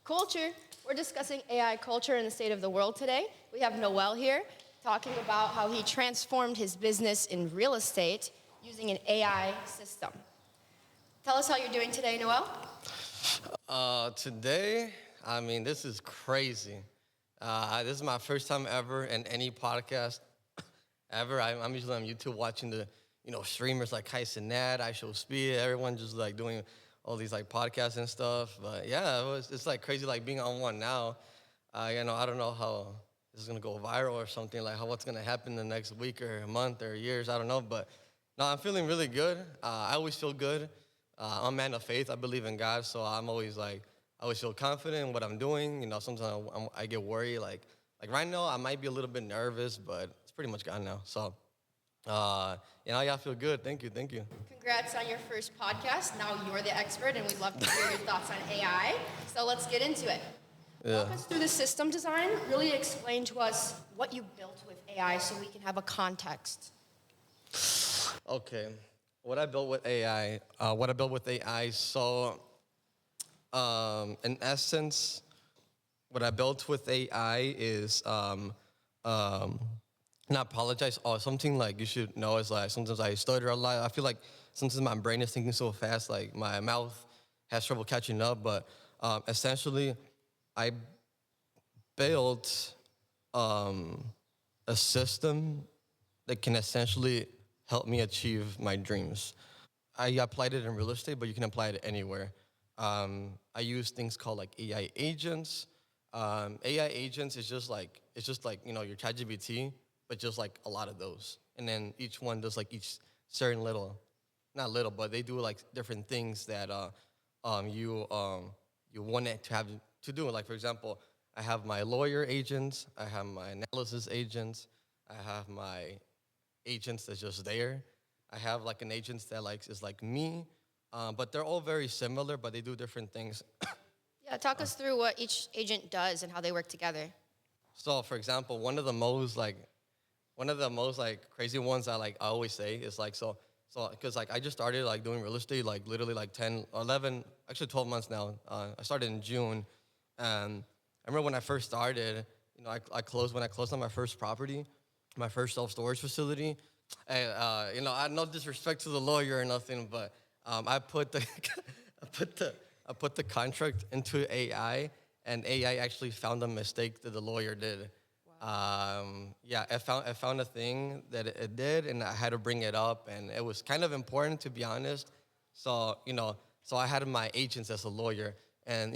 Culture. We're discussing AI culture in the state of the world today. We have Noel here talking about how he transformed his business in real estate using an AI system. Tell us how you're doing today, Noel. Today, I mean, this is crazy. This is my first time ever in any podcast ever. I'm usually on YouTube watching the, streamers like Kai Cenat, I Show Speed, everyone just like doing all these like podcasts and stuff. But yeah, it's like crazy like being on one now. I don't know how this is gonna go viral or something, like what's gonna happen the next week or a month or years, I don't know. But no, I'm feeling really good. I always feel good. I'm a man of faith. I believe in God, so I'm always like, I always feel confident in what I'm doing. Sometimes I get worried. Like right now, I might be a little bit nervous, but it's pretty much gone now. So, I feel good. Thank you. Congrats on your first podcast. Now you're the expert, and we'd love to hear your thoughts on AI. So let's get into it. Walk us through the system design. Really explain to us what you built with AI so we can have a context. Okay, what I built with AI. So, in essence, what I built with AI is not apologize. Oh, something like you should know is like sometimes I stutter a lot. I feel like sometimes my brain is thinking so fast, like my mouth has trouble catching up. But essentially, I built a system that can essentially help me achieve my dreams. I applied it in real estate, but you can apply it anywhere. I use things called like AI agents. AI agents is just like your ChatGPT, but just like a lot of those. And then each one does like each certain little, not little, but they do like different things that you want it to have to do. Like for example, I have my lawyer agents, I have my analysis agents, I have my agents that's just there. I have like an agent that like is like me, but they're all very similar, but they do different things. Yeah, talk us through what each agent does and how they work together. So, for example, one of the most like crazy ones I always say is like because like I just started like doing real estate like literally like 10, 11, actually 12 months now. I started in June, and I remember when I first started, I closed on my first property, my first self-storage facility. And, I no disrespect to the lawyer or nothing, but I put the I put the contract into AI, and AI actually found a mistake that the lawyer did. Yeah, I found a thing that it did, and I had to bring it up, and it was kind of important to be honest. So so I had my agents as a lawyer, and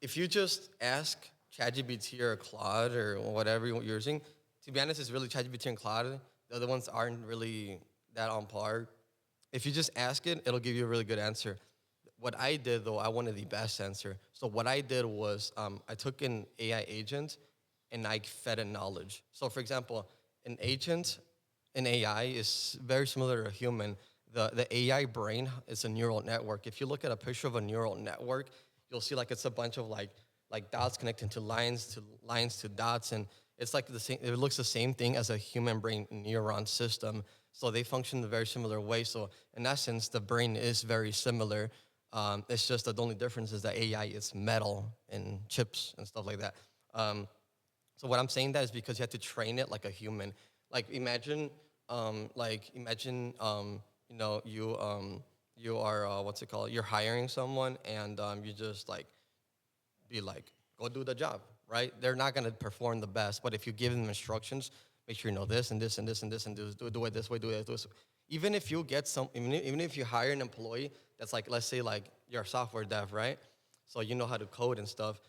if you just ask ChatGPT or Claude or whatever you're using, to be honest, it's really ChatGPT and Claude. The other ones aren't really that on par. If you just ask it, it'll give you a really good answer. What I did, though, I wanted the best answer. So what I did was I took an AI agent and I fed it knowledge. So, for example, an agent, an AI is very similar to a human. The AI brain is a neural network. If you look at a picture of a neural network, you'll see like it's a bunch of like dots connecting to lines to dots, and it's like the same. It looks the same thing as a human brain neuron system. So they function in a very similar way. So in essence, the brain is very similar. It's just that the only difference is that AI is metal and chips and stuff like that. So what I'm saying that is because you have to train it like a human. Like imagine, you are what's it called? You're hiring someone, and you just like be like, go do the job, right? They're not gonna perform the best, but if you give them instructions, make sure you know this and this and this and this and do it this way, do it this way. Even if you get even if you hire an employee that's like, let's say like you're a software dev, right? So you know how to code and stuff.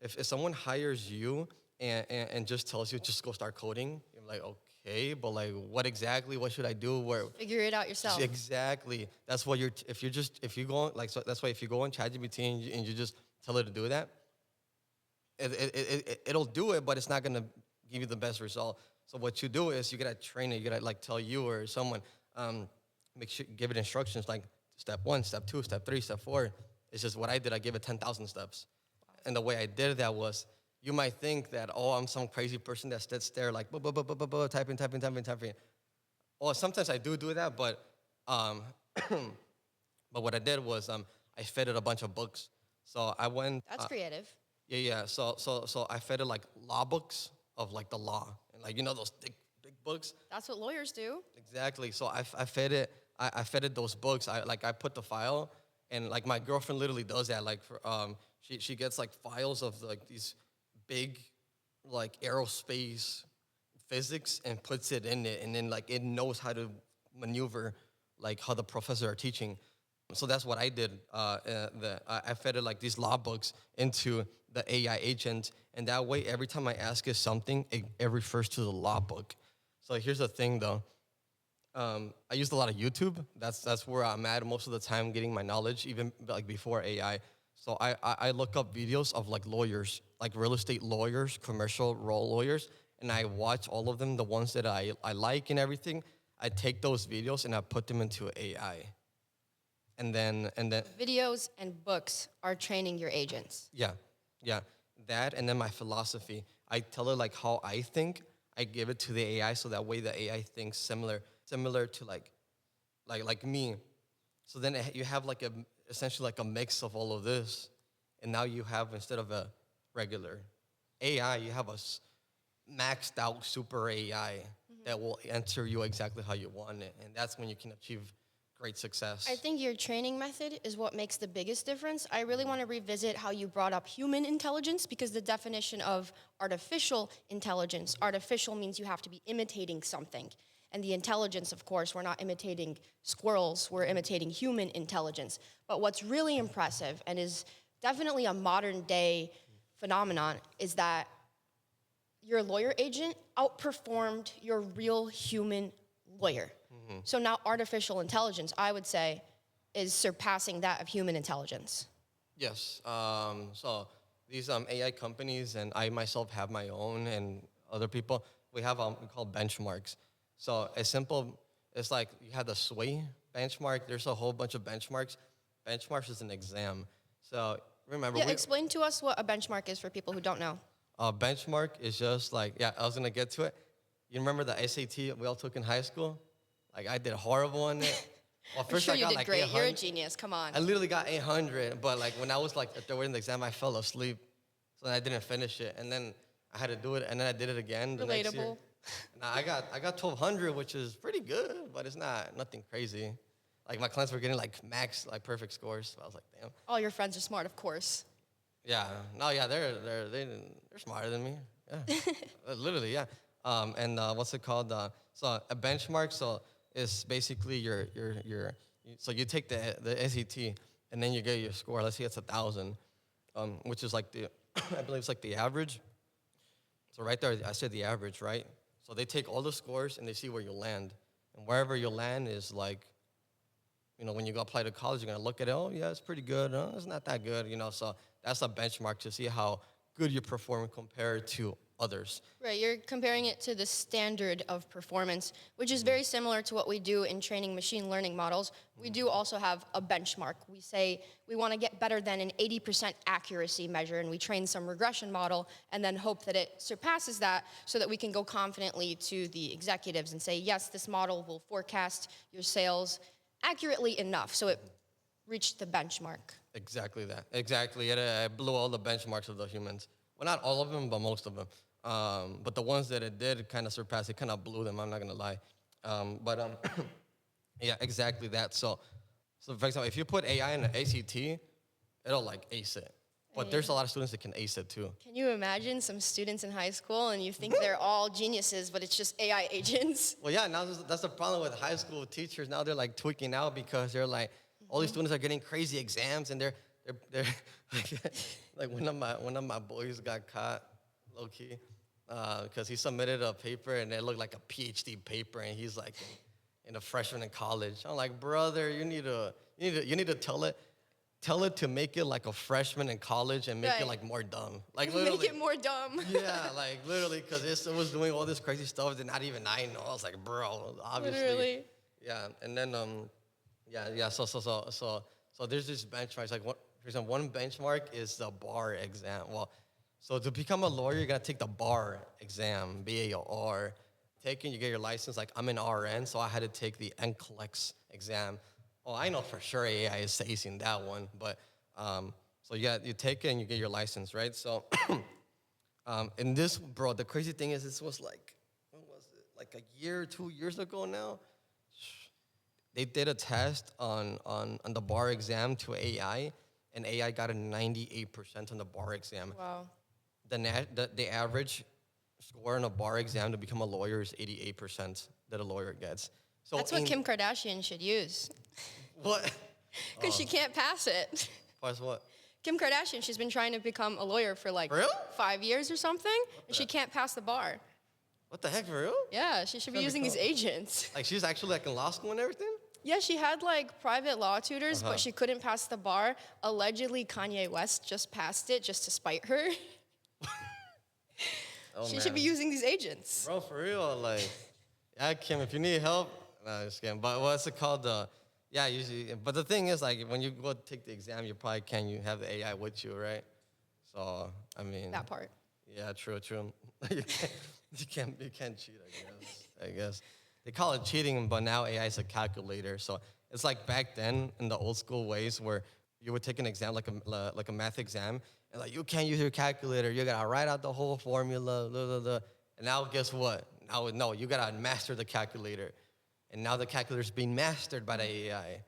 If someone hires you and just tells you just go start coding, you're like, okay, but like what should I do? Where Figure it out yourself. exactly. That's what if you go on, like, so that's why if you go on ChatGPT and you just tell it to do that, it'll do it, but it's not gonna give you the best result. So what you do is you gotta train it. You gotta like tell you or someone, make sure give it instructions like step 1, step 2, step 3, step 4. It's just what I did. I gave it 10,000 steps, and the way I did that was, you might think that, oh, I'm some crazy person that sits there like typing. Or sometimes I do that, but but what I did was I fed it a bunch of books. So I went. That's creative. Yeah, yeah. So I fed it like law books of like the law, and like those thick big books. That's what lawyers do. Exactly. So I fed it. I fed it those books. I put the file, and like my girlfriend literally does that. Like she gets like files of like these big like aerospace physics and puts it in it, and then like it knows how to maneuver like how the professor are teaching. So that's what I did. I fed it like these law books into the AI agent, and that way every time I ask it something, it refers to the law book. So here's the thing though. I used a lot of YouTube. That's where I'm at most of the time getting my knowledge, even like before AI. So I look up videos of like lawyers, like real estate lawyers, commercial law lawyers, and I watch all of them, the ones that I like and everything. I take those videos and I put them into AI. And then Videos and books are training your agents. yeah, yeah, that and then my philosophy. I tell it like how I think. I give it to the AI so that way the AI thinks similar to like me. So then you have like essentially like a mix of all of this, and now you have instead of a regular AI, you have a maxed out super AI that will answer you exactly how you want it, and that's when you can achieve great success. I think your training method is what makes the biggest difference. I really want to revisit how you brought up human intelligence because the definition of artificial intelligence, artificial means you have to be imitating something. And the intelligence, of course, we're not imitating squirrels, we're imitating human intelligence. But what's really impressive and is definitely a modern day phenomenon is that your lawyer agent outperformed your real human lawyer. So now artificial intelligence, I would say, is surpassing that of human intelligence. Yes. So these AI companies and I myself have my own and other people, we have we call benchmarks. So it's like you have the sway benchmark. There's a whole bunch of benchmarks. Benchmarks is an exam. So remember, Yeah, explain to us what a benchmark is for people who don't know. a benchmark is just like, yeah, I was gonna get to it. You remember the SAT we all took in high school? Like I did horrible on it. Well, I'm first sure I you got did like great. 800. You're a genius. Come on. I literally got 800, but like when I was like at the end of the exam, I fell asleep, so I didn't finish it, and then I had to do it, and then I did it again the next year. Relatable. And I got 1,200, which is pretty good, but it's nothing crazy. Like my clients were getting like max, like perfect scores. So I was like, damn. All your friends are smart, of course. Yeah, no, yeah, they're smarter than me. Yeah, literally, yeah. And what's it called? So a benchmark. So it's basically so you take the SAT and then you get your score. Let's say it's 1,000, which is like I believe it's like the average. So right there, I said the average, right? So they take all the scores and they see where you land, and wherever you land is like, when you go apply to college, you're gonna look at it. Oh yeah, it's pretty good. Oh, it's not that good. So that's a benchmark to see how good you perform compared to others. Right, you're comparing it to the standard of performance, which is very similar to what we do in training machine learning models. We do also have a benchmark. We say we want to get better than an 80% accuracy measure, and we train some regression model and then hope that it surpasses that so that we can go confidently to the executives and say, yes, this model will forecast your sales accurately enough, so it reached the benchmark. Exactly that. Exactly. It blew all the benchmarks of the humans. Well, not all of them, but most of them. But the ones that it did kind of surpass, it kind of blew them. I'm not gonna lie. Yeah, exactly that. So for example, if you put AI in an ACT, it'll like ace it. But there's a lot of students that can ace it too. Can you imagine some students in high school and you think they're all geniuses, but it's just AI agents? Well, yeah. Now that's the problem with high school teachers. Now they're like tweaking out because they're like, all these students are getting crazy exams, and they're like one of my boys got caught low key because he submitted a paper and it looked like a PhD paper, and he's like in a freshman in college. I'm like, brother, you need to tell it to make it like a freshman in college and make it Right. like more dumb, like literally. Make it more dumb. Yeah, like literally, because it was doing all this crazy stuff that not even I know. I was like, bro, obviously. Literally. Yeah, and then yeah. So there's this benchmark. Like for example, one benchmark is the bar exam. Well, so to become a lawyer, you gotta take the bar exam, BAR. Taking, you get your license. Like I'm an RN, so I had to take the NCLEX exam. Oh, I know for sure AI is acing that one, but So you take it and you get your license, right? So, and this, bro, the crazy thing is, this was like, when was it? Like a year, 2 years ago now. They did a test on the bar exam to AI, and AI got a 98% on the bar exam. Wow. The average score on a bar exam to become a lawyer is 88% that a lawyer gets. So That's what Kim Kardashian should use. What? Because she can't pass it. Pass what? Kim Kardashian, she's been trying to become a lawyer for like For real? 5 years or something, and she can't pass the bar. What the heck, for real? Yeah, she should be using these agents. Like, she's actually like in law school and everything? Yeah, she had like private law tutors, but she couldn't pass the bar. Allegedly, Kanye West just passed it just to spite her. She should be using these agents. Bro, for real, like, yeah, Kim, if you need help, no, just kidding. But what's it called? Yeah, usually. But the thing is, like, when you go take the exam, you probably you have the AI with you, right? So, I mean. That part. Yeah, true. you can't cheat, I guess. They call it cheating, but now AI is a calculator. So it's like back then in the old school ways where you would take an exam, like a math exam, and like, you can't use your calculator. You gotta write out the whole formula, blah, blah, blah. And now guess what? Now, no, you gotta master the calculator. And now the calculator's being mastered by the AI.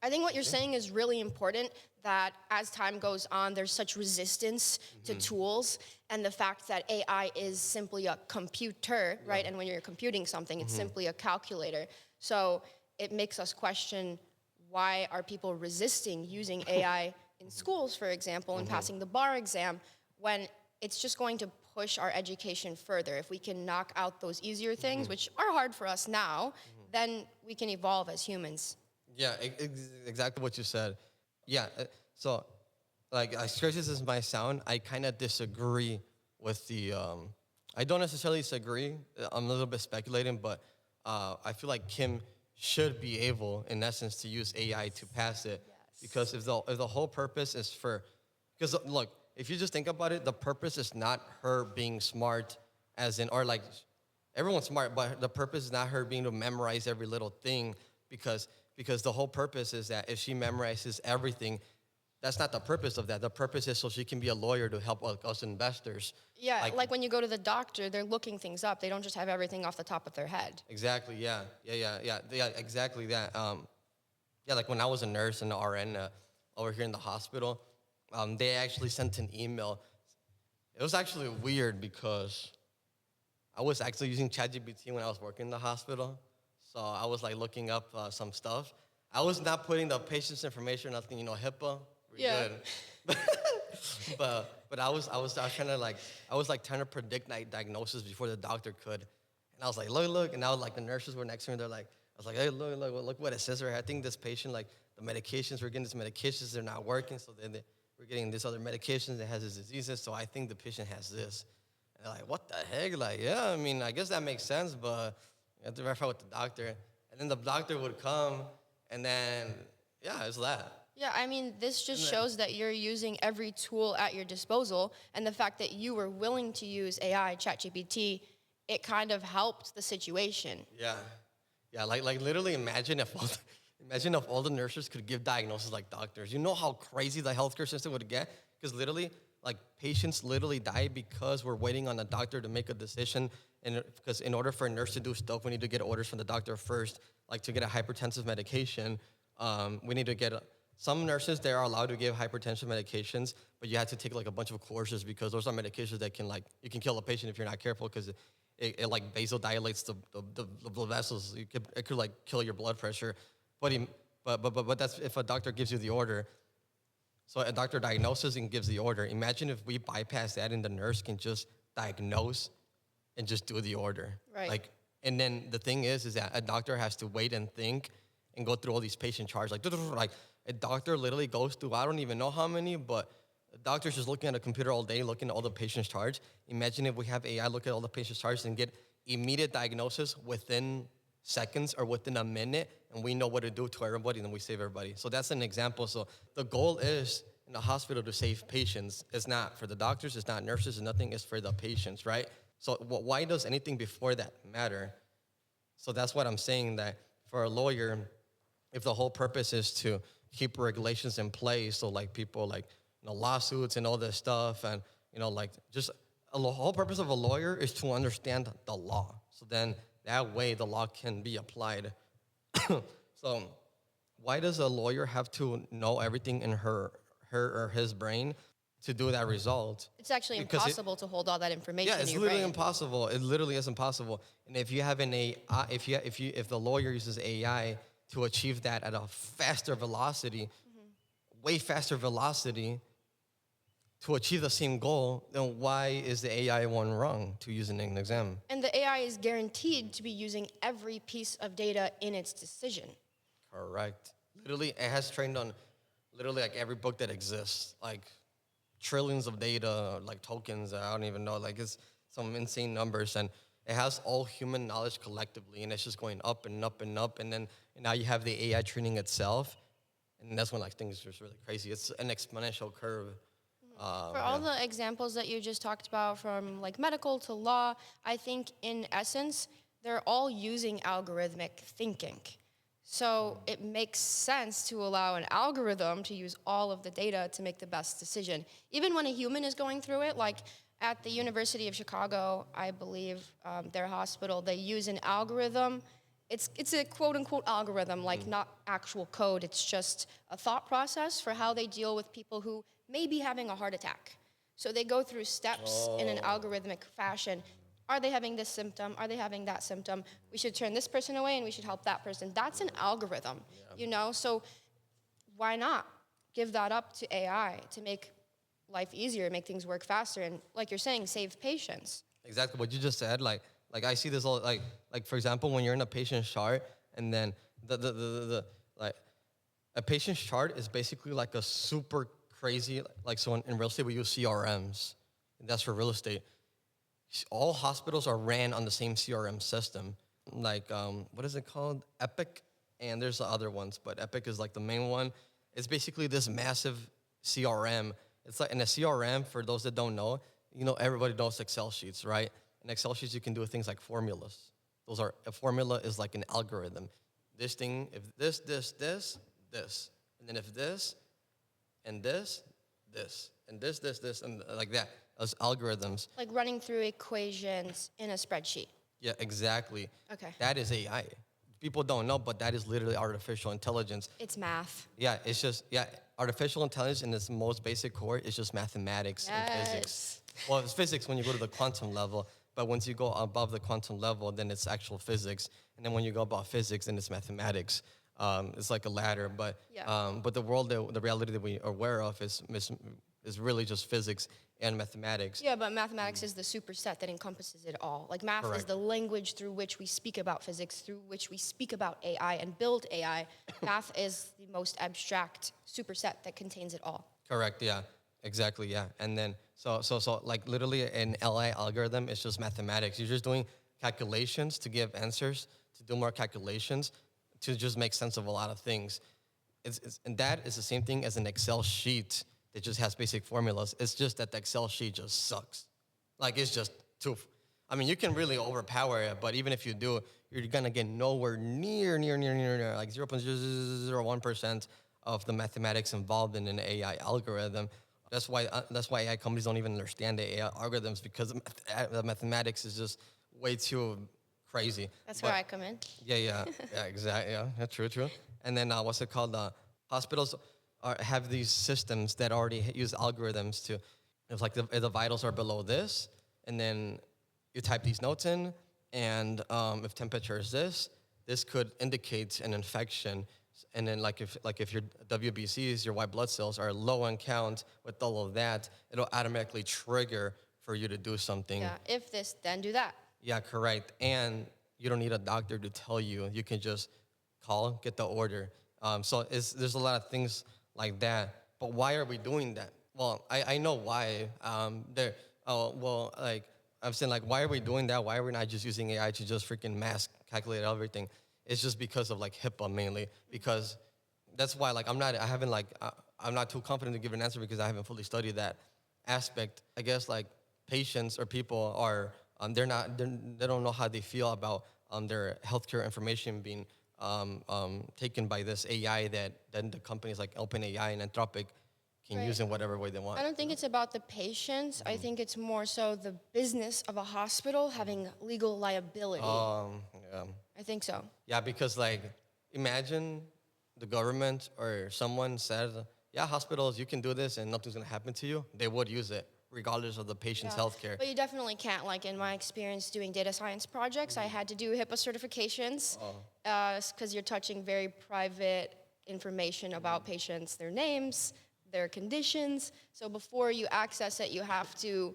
I think what you're saying is really important, that as time goes on, there's such resistance to tools, and the fact that AI is simply a computer, right? And when you're computing something, it's simply a calculator. So it makes us question, why are people resisting using AI in schools, for example, and passing the bar exam, when it's just going to push our education further. If we can knock out those easier things, which are hard for us now, then we can evolve as humans. Yeah, exactly what you said. Yeah, so, like, as crazy as this might sound, I kind of disagree with the, I don't necessarily disagree. I'm a little bit speculating, but I feel like Kim should be able, in essence, to use AI to pass it. Yes. Because if the whole purpose is because look, if you just think about it, the purpose is not her being smart, as in, or like, everyone's smart, but the purpose is not her being able to memorize every little thing, because the whole purpose is that if she memorizes everything, that's not the purpose of that. The purpose is so she can be a lawyer to help us investors. Yeah, like when you go to the doctor, they're looking things up. They don't just have everything off the top of their head. Exactly, yeah, exactly that. Yeah, like when I was a nurse and an RN over here in the hospital, they actually sent an email. It was actually weird because I was actually using ChatGPT when I was working in the hospital. So I was like looking up some stuff. I was not putting the patient's information, nothing, HIPAA. We're good. but I was trying to trying to predict diagnosis before the doctor could. And I was like, look, and now like the nurses were next to me. They're like, I was like, hey, look what it says right here. I think this patient, like the medications, we're getting these medications, they're not working. So then we're getting this other medications that has this diseases. So I think the patient has this. And they're like, what the heck? Like, yeah, I mean, I guess that makes sense, but you have to verify with the doctor. And then the doctor would come, and then, yeah, it's that. Yeah, I mean, this just shows that you're using every tool at your disposal, and the fact that you were willing to use AI, ChatGPT, it kind of helped the situation. Yeah, like literally imagine if all the nurses could give diagnoses like doctors. You know how crazy the healthcare system would get? Because literally, like, patients literally die because we're waiting on a doctor to make a decision. And because in order for a nurse to do stuff, we need to get orders from the doctor first. Like, to get a hypertensive medication, we need to get some nurses, they are allowed to give hypertension medications, but you have to take like a bunch of courses, because those are medications that can, like, you can kill a patient if you're not careful, because it like vasodilates the blood vessels. It could like kill your blood pressure. But that's if a doctor gives you the order. So a doctor diagnoses and gives the order. Imagine if we bypass that and the nurse can just diagnose and just do the order. Right. Like, and then the thing is that a doctor has to wait and think and go through all these patient charts. Like a doctor literally goes through, I don't even know how many, but a doctor's just looking at a computer all day, looking at all the patient's charts. Imagine if we have AI look at all the patient's charts and get immediate diagnosis within seconds or within a minute, and we know what to do to everybody, and then we save everybody. So that's an example. So the goal is in the hospital to save patients. It's not for the doctors, it's not nurses, it's nothing, it's for the patients, right? So why does anything before that matter? So that's what I'm saying, that for a lawyer, if the whole purpose is to keep regulations in place, so like people like lawsuits and all this stuff, and like just whole purpose of a lawyer is to understand the law. So then that way the law can be applied. So why does a lawyer have to know everything in her or his brain to do that result? It's actually Because impossible to hold all that information yeah, in it's your literally brain. impossible. It literally is impossible. And if you have if the lawyer uses AI to achieve that at a faster velocity, way faster velocity, to achieve the same goal, then why is the AI one wrong to use in an exam? And the AI is guaranteed to be using every piece of data in its decision. Correct. Literally, it has trained on literally like every book that exists, like trillions of data, like tokens. I don't even know. Like it's some insane numbers, and it has all human knowledge collectively, and it's just going up and up and up. And then now you have the AI training itself, and that's when like things are just really crazy. It's an exponential curve. For all the examples that you just talked about, from like medical to law, I think in essence, they're all using algorithmic thinking. So it makes sense to allow an algorithm to use all of the data to make the best decision. Even when a human is going through it, like at the University of Chicago, I believe, their hospital, they use an algorithm. It's a quote-unquote algorithm, like not actual code. It's just a thought process for how they deal with people who may be having a heart attack. So they go through steps in an algorithmic fashion. Are they having this symptom? Are they having that symptom? We should turn this person away and we should help that person. That's an algorithm, So why not give that up to AI to make life easier, make things work faster, and like you're saying, save patients. Exactly what you just said. Like I see this all like for example, when you're in a patient's chart, and then the like a patient's chart is basically like a super crazy, like so in real estate we use CRMs, and that's for real estate. All hospitals are ran on the same CRM system. Like what is it called? Epic, and there's the other ones, but Epic is like the main one. It's basically this massive CRM. It's like in a CRM, for those that don't know, everybody knows Excel sheets, right? In Excel sheets, you can do things like formulas. A formula is like an algorithm. This thing, if this, and then if this, and this, and this, and like that. Those algorithms. Like running through equations in a spreadsheet. Yeah, exactly. Okay. That is AI. People don't know, but that is literally artificial intelligence. It's math. Yeah, it's just, artificial intelligence in its most basic core is just mathematics and physics. Well, it's physics when you go to the quantum level, but once you go above the quantum level, then it's actual physics. And then when you go above physics, then it's mathematics. It's like a ladder, but the world, the reality that we are aware of is really just physics and mathematics. Yeah, but mathematics is the superset that encompasses it all. Like math Correct. is the language through which we speak about physics, through which we speak about AI and build AI. Math is the most abstract superset that contains it all. Correct, yeah. Exactly, yeah. And then, so like literally an LI algorithm is just mathematics. You're just doing calculations to give answers, to do more calculations, to just make sense of a lot of things. And that is the same thing as an Excel sheet that just has basic formulas. It's just that the Excel sheet just sucks. Like it's just too, you can really overpower it, but even if you do, you're gonna get nowhere near like 0.001% of the mathematics involved in an AI algorithm. That's why AI companies don't even understand the AI algorithms, because the mathematics is just way too crazy. That's where I come in. Yeah, exactly. Yeah, true. And then what's it called? Hospitals have these systems that already use algorithms to, if like the vitals are below this, and then you type these notes in, and if temperature is this could indicate an infection. And then if your WBCs, your white blood cells, are low on count with all of that, it'll automatically trigger for you to do something. Yeah, if this, then do that. Yeah, correct. And you don't need a doctor to tell you. You can just call, get the order. So there's a lot of things like that. But why are we doing that? Well, I know why. I'm saying, like, why are we doing that? Why are we not just using AI to just freaking mass calculate everything? It's just because of like HIPAA mainly. Because that's why I'm not too confident to give an answer, because I haven't fully studied that aspect. I guess like patients or people are they don't know how they feel about their healthcare information being taken by this AI that then the companies like OpenAI and Anthropic can use in whatever way they want. I don't think it's about the patients. I think it's more so the business of a hospital having legal liability. Yeah. I think so. Yeah, because like, imagine the government or someone said, yeah, hospitals, you can do this and nothing's gonna happen to you. They would use it regardless of the patient's health care. But you definitely can't. Like in my experience doing data science projects, I had to do HIPAA certifications because you're touching very private information about patients, their names, their conditions. So before you access it, you have to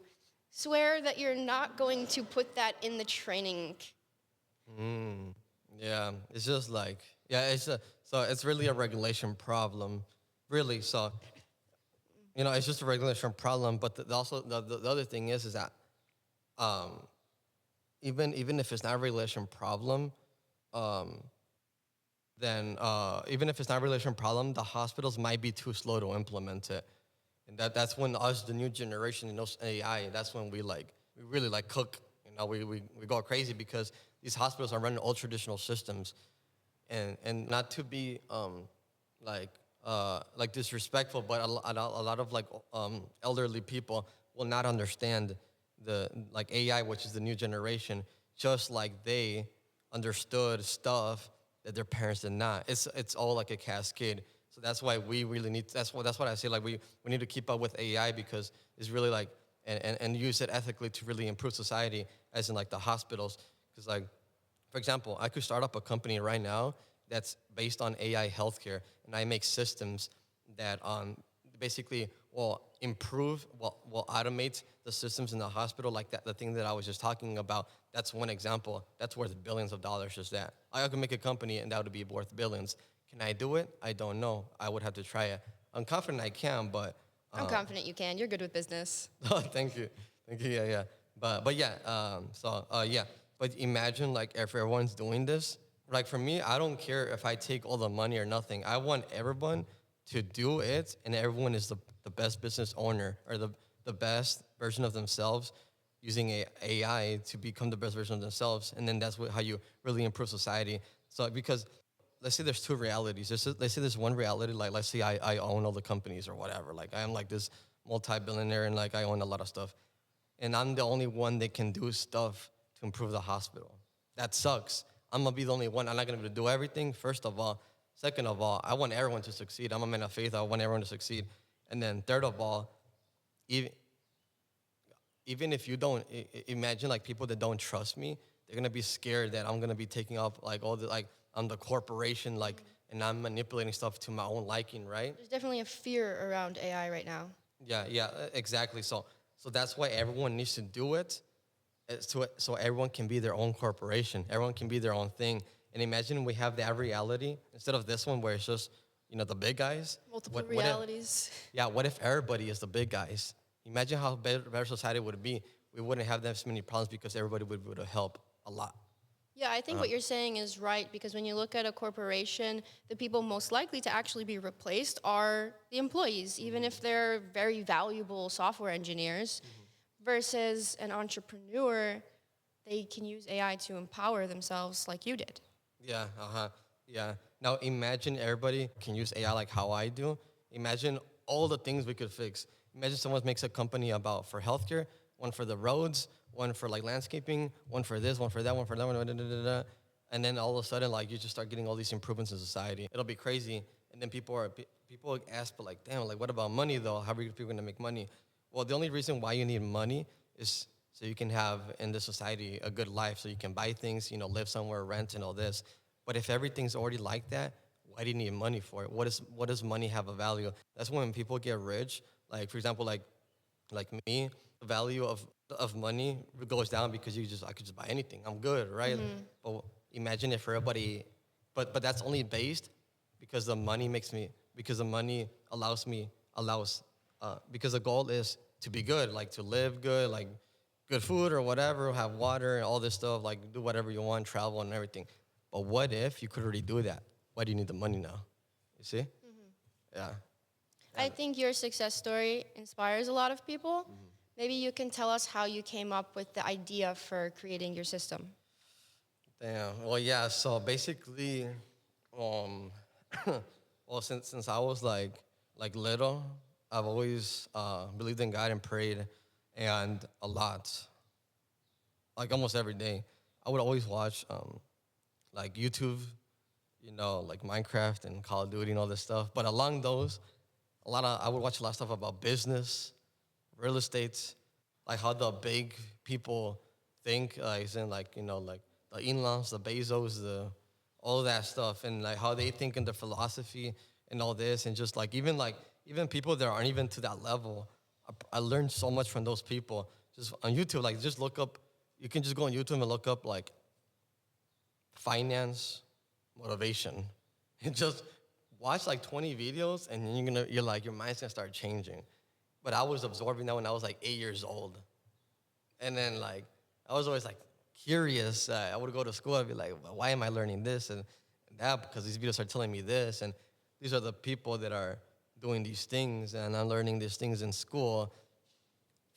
swear that you're not going to put that in the training. Yeah, it's just like, so it's really a regulation problem, really. So, it's just a regulation problem. But also the other thing is that even if it's not a regulation problem, then even if it's not a regulation problem, the hospitals might be too slow to implement it. And that's when us, the new generation, knows AI, that's when we really like cook. We go crazy because these hospitals are running old traditional systems, and not to be like disrespectful, but a lot of elderly people will not understand the like AI, which is the new generation, just like they understood stuff that their parents did not. It's all like a cascade. So that's why we really need. That's what I say. Like we need to keep up with AI because it's really like and use it ethically to really improve society, as in like the hospitals. Because like, for example, I could start up a company right now that's based on AI healthcare, and I make systems that basically will improve, will automate the systems in the hospital, like that. The thing that I was just talking about, that's one example. That's worth billions of dollars, just that. I could make a company, and that would be worth billions. Can I do it? I don't know. I would have to try it. I'm confident I can, but... I'm confident you can. You're good with business. Oh, thank you. Yeah. But yeah, yeah. But imagine, like, if everyone's doing this. Like, for me, I don't care if I take all the money or nothing. I want everyone to do it, and everyone is the best business owner or the best version of themselves using AI to become the best version of themselves. And then that's how you really improve society. So, because let's say there's two realities. Let's say there's one reality, like let's say I own all the companies or whatever. Like I'm like this multi-billionaire and like I own a lot of stuff. And I'm the only one that can do stuff to improve the hospital. That sucks. I'm gonna be the only one. I'm not gonna be able to do everything, first of all. Second of all, I want everyone to succeed. I'm a man of faith. I want everyone to succeed. And then third of all, even if you don't, imagine like people that don't trust me, they're gonna be scared that I'm gonna be taking up like all the, like, I'm the corporation, like, and I'm manipulating stuff to my own liking, right? There's definitely a fear around AI right now. Yeah, exactly. So that's why everyone needs to do it, so everyone can be their own corporation. Everyone can be their own thing. And imagine we have that reality instead of this one where it's just, the big guys. Multiple realities. What if everybody is the big guys? Imagine how better society would be. We wouldn't have that many problems because everybody would be able to help a lot. Yeah, I think what you're saying is right, because when you look at a corporation, the people most likely to actually be replaced are the employees, even if they're very valuable software engineers, versus an entrepreneur, they can use AI to empower themselves like you did. Yeah, yeah. Now imagine everybody can use AI like how I do. Imagine all the things we could fix. Imagine someone makes a company for healthcare, one for the roads, one for like landscaping, one for this, one for that, one for that, and then all of a sudden, like, you just start getting all these improvements in society. It'll be crazy. And then people ask, but like, damn, like, what about money though? How are people gonna make money? Well, the only reason why you need money is so you can have in this society a good life, so you can buy things, live somewhere, rent, and all this. But if everything's already like that, why do you need money for it? What does money have a value? That's when people get rich. Like, for example, like me, the value of money goes down because I could just buy anything. I'm good, right? But imagine if everybody, but that's only based because the money because the goal is to be good, like to live good, like good food or whatever, have water and all this stuff, like do whatever you want, travel and everything. But what if you could already do that? Why do you need the money now? You see? Yeah. I think your success story inspires a lot of people. Maybe you can tell us how you came up with the idea for creating your system. Damn. Well, yeah. So basically, well, since I was like little, I've always believed in God and prayed, and a lot, like almost every day. I would always watch like YouTube, like Minecraft and Call of Duty and all this stuff. But along those, I would watch a lot of stuff about business, real estate, like how the big people think, as in like like the Elons, the Bezos, all of that stuff, and like how they think in the philosophy and all this, and just like even people that aren't even to that level. I learned so much from those people just on YouTube. Like just look up, you can just go on YouTube and look up like finance motivation, and just watch like 20 videos, and then you're like your mind's gonna start changing. But I was absorbing that when I was like 8 years old. And then like I was always like curious. I would go to school. I'd be like, well, why am I learning this and that? Because these videos are telling me this, and these are the people that are doing these things, and I'm learning these things in school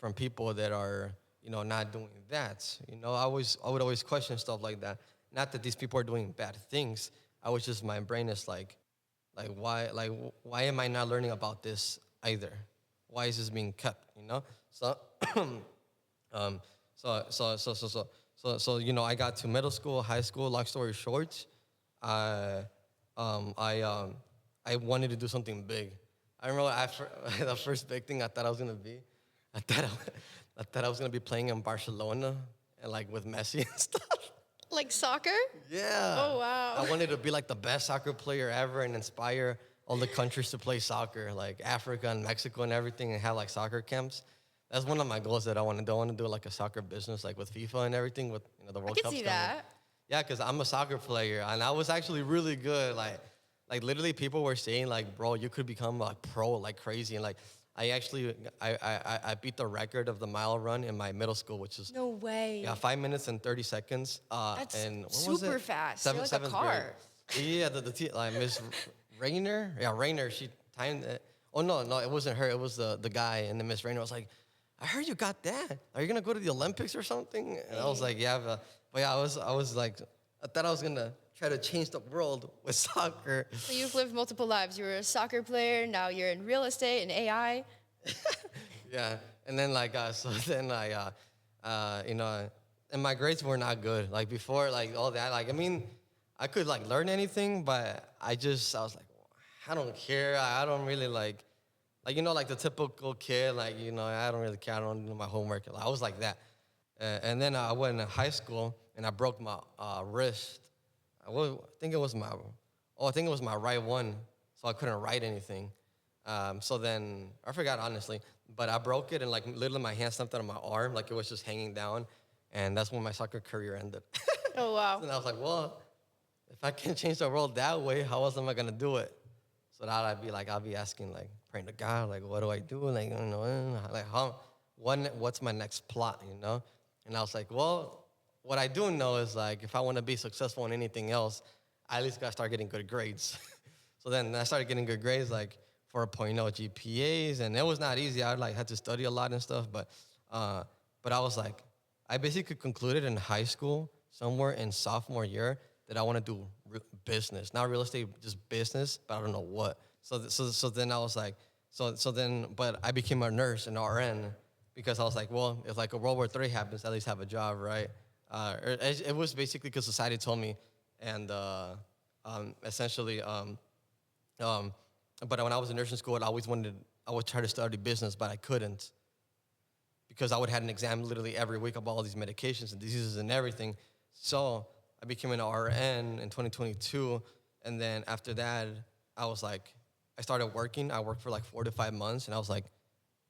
from people that are not doing that. I would always question stuff like that. Not that these people are doing bad things. I was just my brain is why am I not learning about this either? Why is this being kept? So Um, so I got to middle school, high school. Long story short, I um, I um, I wanted to do something big. I remember the first big thing I thought I was gonna be. I thought I thought I was gonna be playing in Barcelona and like with Messi and stuff. Like soccer? Yeah. Oh, wow. I wanted to be like the best soccer player ever and inspire all the countries to play soccer, like Africa and Mexico and everything, and have like soccer camps. That's one of my goals that I want to do. I want to do like a soccer business, like with FIFA and everything, with the World I can Cup's see coming. that. Yeah, because I'm a soccer player, and I was actually really good. Like literally, people were saying like, "Bro, you could become a pro like crazy." And like, I beat the record of the mile run in my middle school, which is No way. yeah, 5 minutes and 30 seconds. That's and what was super it? fast. You're like a Seventh car. grade. Yeah, like Miss Rayner. Yeah, Rayner. She timed it. Oh no, it wasn't her. It was the guy. And then Miss Rayner was like, "I heard you got that. Are you gonna go to the Olympics or something?" And I was like, "Yeah." But yeah, I was like, I thought I was gonna try to change the world with soccer. So you've lived multiple lives. You were a soccer player. Now you're in real estate and AI. Yeah, and then like so then and my grades were not good. Like before, like all that. Like I mean, I could like learn anything, but I was like, I don't care. I don't really like like the typical kid. Like I don't really care. I don't do my homework. I was like that. And then I went in high school and I broke my wrist. I think it was my right one, so I couldn't write anything. So then I forgot honestly, but I broke it and like literally my hand snapped out of my arm, like it was just hanging down, and that's when my soccer career ended. Oh, wow. And I was like, well, if I can change the world that way, how else am I gonna do it? So now I'll be asking like praying to God, like what do I do? Like like what's my next plot, And I was like, well, what I do know is like if I want to be successful in anything else, I at least gotta start getting good grades. So then I started getting good grades, like 4.0 GPAs, and it was not easy. I like had to study a lot and stuff, but I was like, I basically concluded in high school, somewhere in sophomore year, that I want to do business, not real estate, just business, but I don't know what. So then I was like, but I became a nurse, an RN, because I was like, well, if like a World War III happens, at least have a job, right? It was basically because society told me, and essentially. But when I was in nursing school, I would try to study business, but I couldn't because I would have an exam literally every week about all these medications and diseases and everything. So I became an RN in 2022, and then after that, I started working. I worked for like 4 to 5 months, and I was like,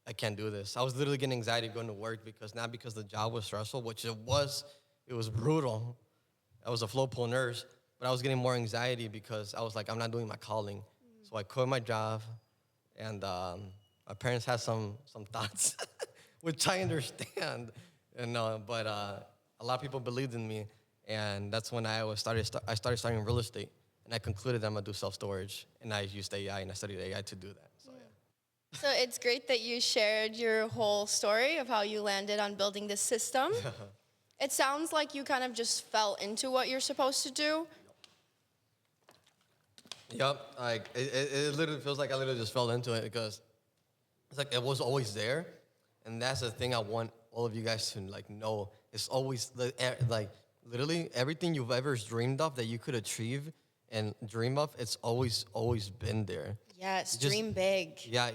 I can't do this. I was literally getting anxiety going to work not because the job was stressful, which it was brutal. I was a flow pool nurse, but I was getting more anxiety because I was like, I'm not doing my calling. So I quit my job, and my parents had some thoughts, which I understand, but a lot of people believed in me, and that's when I started studying real estate, and I concluded that I'm gonna do self-storage, and I used AI, and I studied AI to do that. So yeah. So it's great that you shared your whole story of how you landed on building this system. It sounds like you kind of just fell into what you're supposed to do. Yep, like it literally feels like I literally just fell into it because It's like it was always there, and that's the thing I want all of you guys to like know. It's always like literally everything you've ever dreamed of that you could achieve and dream of. It's always been there. Yes, Just dream big. yeah,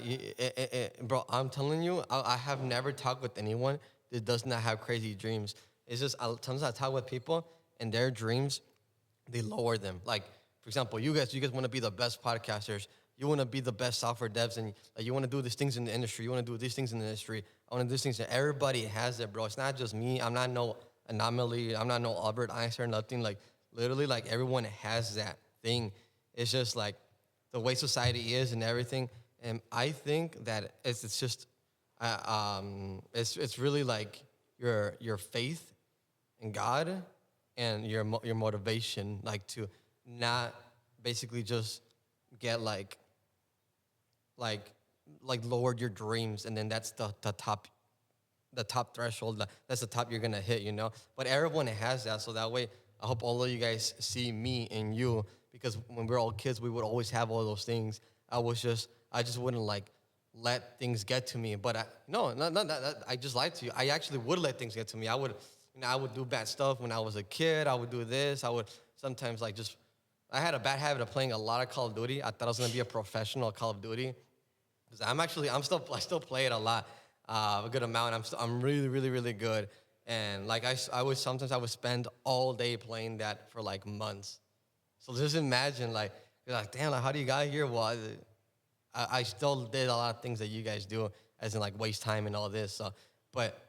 bro. I'm telling you, I have never talked with anyone that does not have crazy dreams. It's just sometimes I talk with people and their dreams, they lower them. Like for example, you guys want to be the best podcasters. You want to be the best software devs, and like, you want to do these things in the industry. You want to do these things in the industry. I want to do these things. Everybody has it, bro. It's not just me. I'm not no anomaly. I'm not no Albert Einstein. Nothing like literally like everyone has that thing. It's just like the way society is and everything. And I think that it's just it's really like your faith in God and your motivation, like to not basically just get like lowered your dreams, and then that's the top threshold. That's the top you're gonna hit, you know. But everyone has that, so that way I hope all of you guys see me and you, because when we were all kids, we would always have all those things. I just wouldn't like let things get to me. But I just lied to you. I actually would let things get to me. I would do bad stuff when I was a kid. I would do this. I would sometimes like just. I had a bad habit of playing a lot of Call of Duty. I thought I was gonna be a professional at Call of Duty. Because I still play it a lot, a good amount. I'm really, really, really good. And like I would spend all day playing that for like months. So just imagine like, you're like, damn, like how do you got here? Well, I still did a lot of things that you guys do, as in like waste time and all this. So, but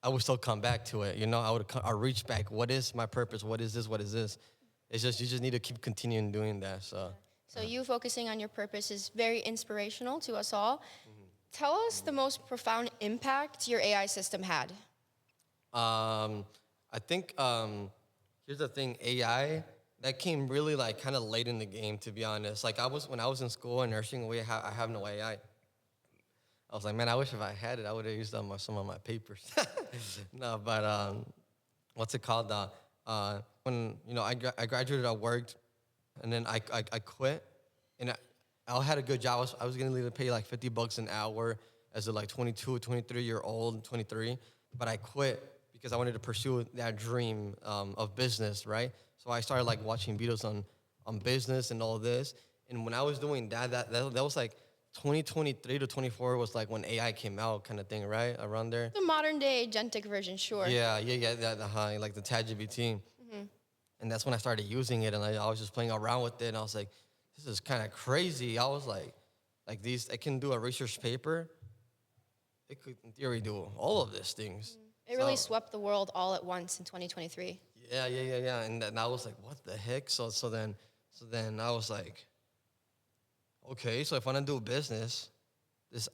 I would still come back to it. You know, I reach back. What is my purpose? What is this? What is this? It's just, you just need to keep continuing doing that. So you focusing on your purpose is very inspirational to us all. Tell us the most profound impact your AI system had. I think here's the thing, AI that came really like kind of late in the game, to be honest. Like when I was in school and nursing, I have no AI. I was like, man, I wish if I had it, I would have used some of my papers. No, but what's it called? When I graduated, I worked, and then I quit, and I had a good job. I was getting to pay like $50 an hour as a like 22, 23-year-old, 23, but I quit because I wanted to pursue that dream of business, right? So I started like watching videos on business and all this, and when I was doing that was like 2023 to 24 was like when AI came out, kind of thing, right? Around there. The modern day agentic version, sure. Yeah, like the ChatGPT. And that's when I started using it, and I was just playing around with it, and I was like, this is kind of crazy. I was like these, it can do a research paper. It could, in theory, do all of these things. It really swept the world all at once in 2023. Yeah. And then I was like, what the heck? So then I was like, okay, so if I want to do a business, this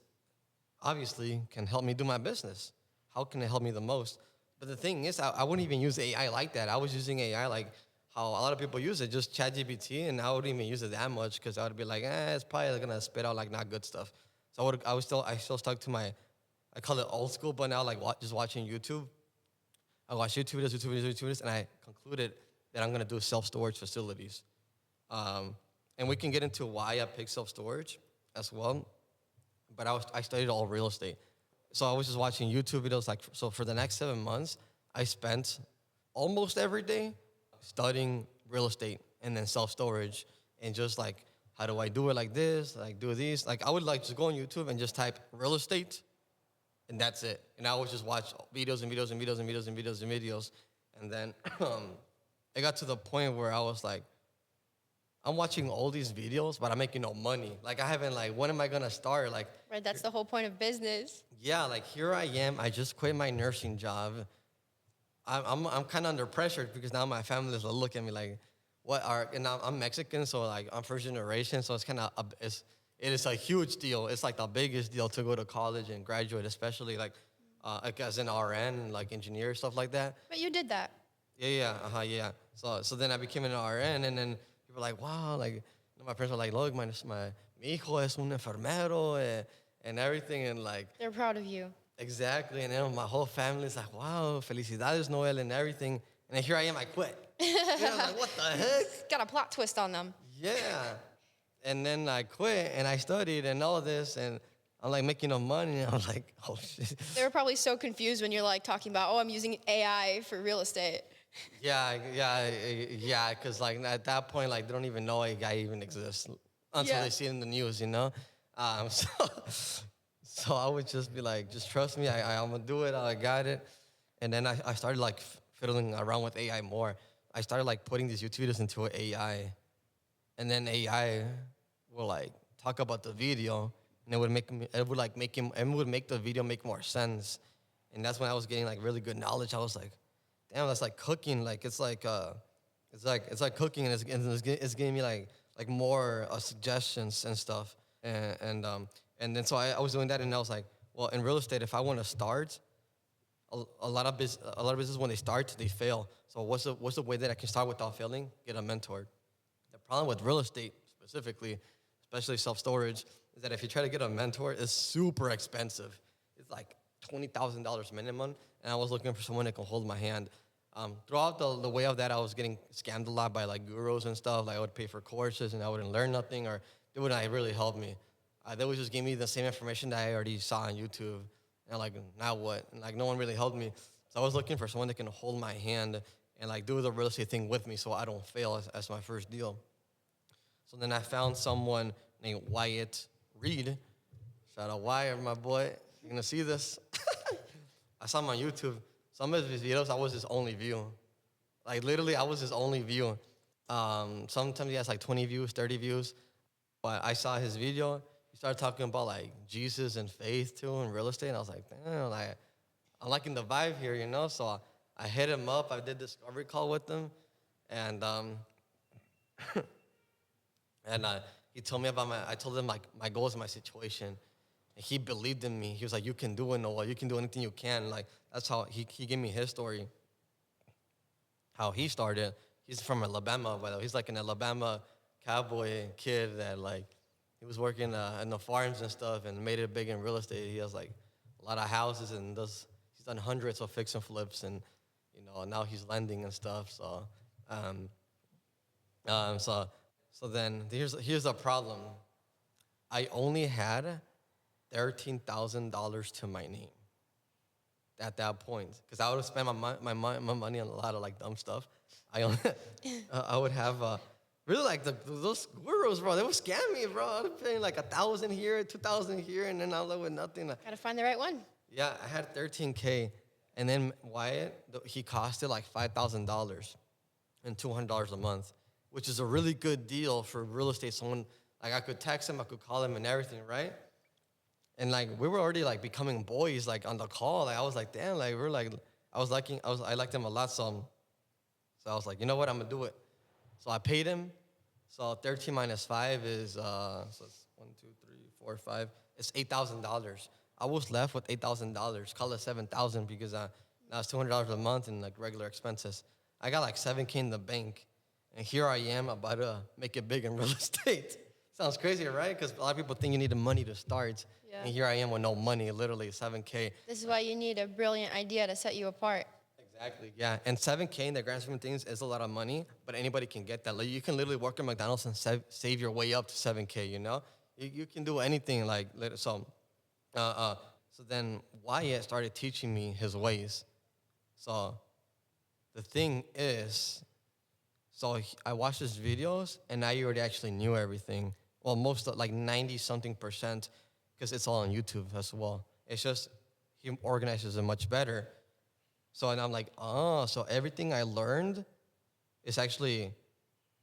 obviously can help me do my business. How can it help me the most? But the thing is, I wouldn't even use AI like that. I was using AI like how a lot of people use it, just ChatGPT, and I wouldn't even use it that much because I would be like, it's probably gonna spit out like not good stuff. So I still stuck to I call it old school, but now like just watching YouTube. I watch YouTube videos, and I concluded that I'm gonna do self-storage facilities. And we can get into why I picked self-storage as well. But I studied all real estate. So I was just watching YouTube videos. So for the next 7 months, I spent almost every day studying real estate and then self-storage, and just like, how do I do it like this? Like do these? Like I would like just go on YouTube and just type real estate, and that's it. And I would just watch videos. And then it got to the point where I was like, I'm watching all these videos, but I'm making no money. Like I haven't when am I gonna start? Like, right, that's the whole point of business. Yeah, like here I am. I just quit my nursing job. I'm kind of under pressure because now my family is looking at me like, and I'm Mexican, so like I'm first generation, so it's kind of it is a huge deal. It's like the biggest deal to go to college and graduate, especially like as an RN, like engineer, stuff like that. But you did that. Yeah. So then I became an RN, and then people were like, wow, like my parents were like, look, mi hijo es un enfermero, and everything, and like they're proud of you. Exactly, and then my whole family's like, wow, felicidades, Noel, and everything. And then here I am, I quit. I was like, what the heck? Got a plot twist on them. Yeah. And then I quit, and I studied, and all of this, and I'm like making no money. And I'm like, oh shit. They were probably so confused when you're like talking about, oh, I'm using AI for real estate. Yeah. Because like at that point, like they don't even know a guy even exists until they see it in the news, you know. So, so I would just be like, just trust me. I'm gonna do it. I got it. And then I started like fiddling around with AI more. I started like putting these YouTube videos into AI, and then AI will like talk about the video, and it would make the video make more sense. And that's when I was getting like really good knowledge. I was like, damn, that's like cooking. Like it's like cooking, and it's giving me like more suggestions and stuff. And then so I was doing that, and I was like, well, in real estate, if I want to start, a lot of business when they start, they fail. So what's the way that I can start without failing? Get a mentor. The problem with real estate specifically, especially self-storage, is that if you try to get a mentor, it's super expensive. It's like $20,000 minimum, and I was looking for someone that can hold my hand. Throughout the way of that, I was getting scammed a lot by like gurus and stuff. Like I would pay for courses, and I wouldn't learn nothing, or they wouldn't like, really help me. They would just give me the same information that I already saw on YouTube. And like, now what? And like, no one really helped me. So I was looking for someone that can hold my hand and like do the real estate thing with me so I don't fail as my first deal. So then I found someone named Wyatt Reed. Shout out Wyatt, my boy. You're gonna see this. I saw him on YouTube. Some of his videos, I was his only view. Like literally, I was his only view. Sometimes he has like 20 views, 30 views. But I saw his video. He started talking about like Jesus and faith too and real estate. And I was like, damn, like, I'm liking the vibe here, you know? So I hit him up. I did discovery call with him. And he told me about I told him like my goals and my situation. And he believed in me. He was like, you can do it, Noel. You can do anything you can. Like, that's how he gave me his story, how he started. He's from Alabama, by the way. He's like an Alabama cowboy kid that like, he was working in the farms and stuff and made it big in real estate. He has like a lot of houses and he's done hundreds of fix and flips, and you know now he's lending and stuff. So, so then here's the problem. I only had $13,000 to my name at that point because I would have spent my money on a lot of like dumb stuff. I would have. Really, like those gurus, bro, they would scam me, bro. I was paying like 1,000 here, 2,000 here, and then I left with nothing. Gotta find the right one. Yeah, I had 13K, and then Wyatt, he costed like $5,000 and $200 a month, which is a really good deal for real estate. Someone like I could text him, I could call him, and everything, right? And like we were already like becoming boys, like on the call. Like I was like, damn, like we're like I liked him a lot, so I was like, you know what, I'm gonna do it. So I paid him. So 13 minus 5 is, so it's 1, 2, 3, 4, 5. It's $8,000. I was left with $8,000. Call it $7,000 because now it's $200 a month in like regular expenses. I got like $7K in the bank. And here I am about to make it big in real estate. Sounds crazy, right? Because a lot of people think you need the money to start. Yeah. And here I am with no money, literally $7K. This is why you need a brilliant idea to set you apart. Exactly, yeah. And $7K in the grand scheme of things is a lot of money, but anybody can get that. Like, you can literally work at McDonald's and save your way up to $7K, you know? You can do anything like, so then Wyatt started teaching me his ways. So the thing is, I watched his videos, and now you already actually knew everything. Well, like 90-something%, because it's all on YouTube as well. It's just he organizes it much better. So, and I'm like, so everything I learned is actually,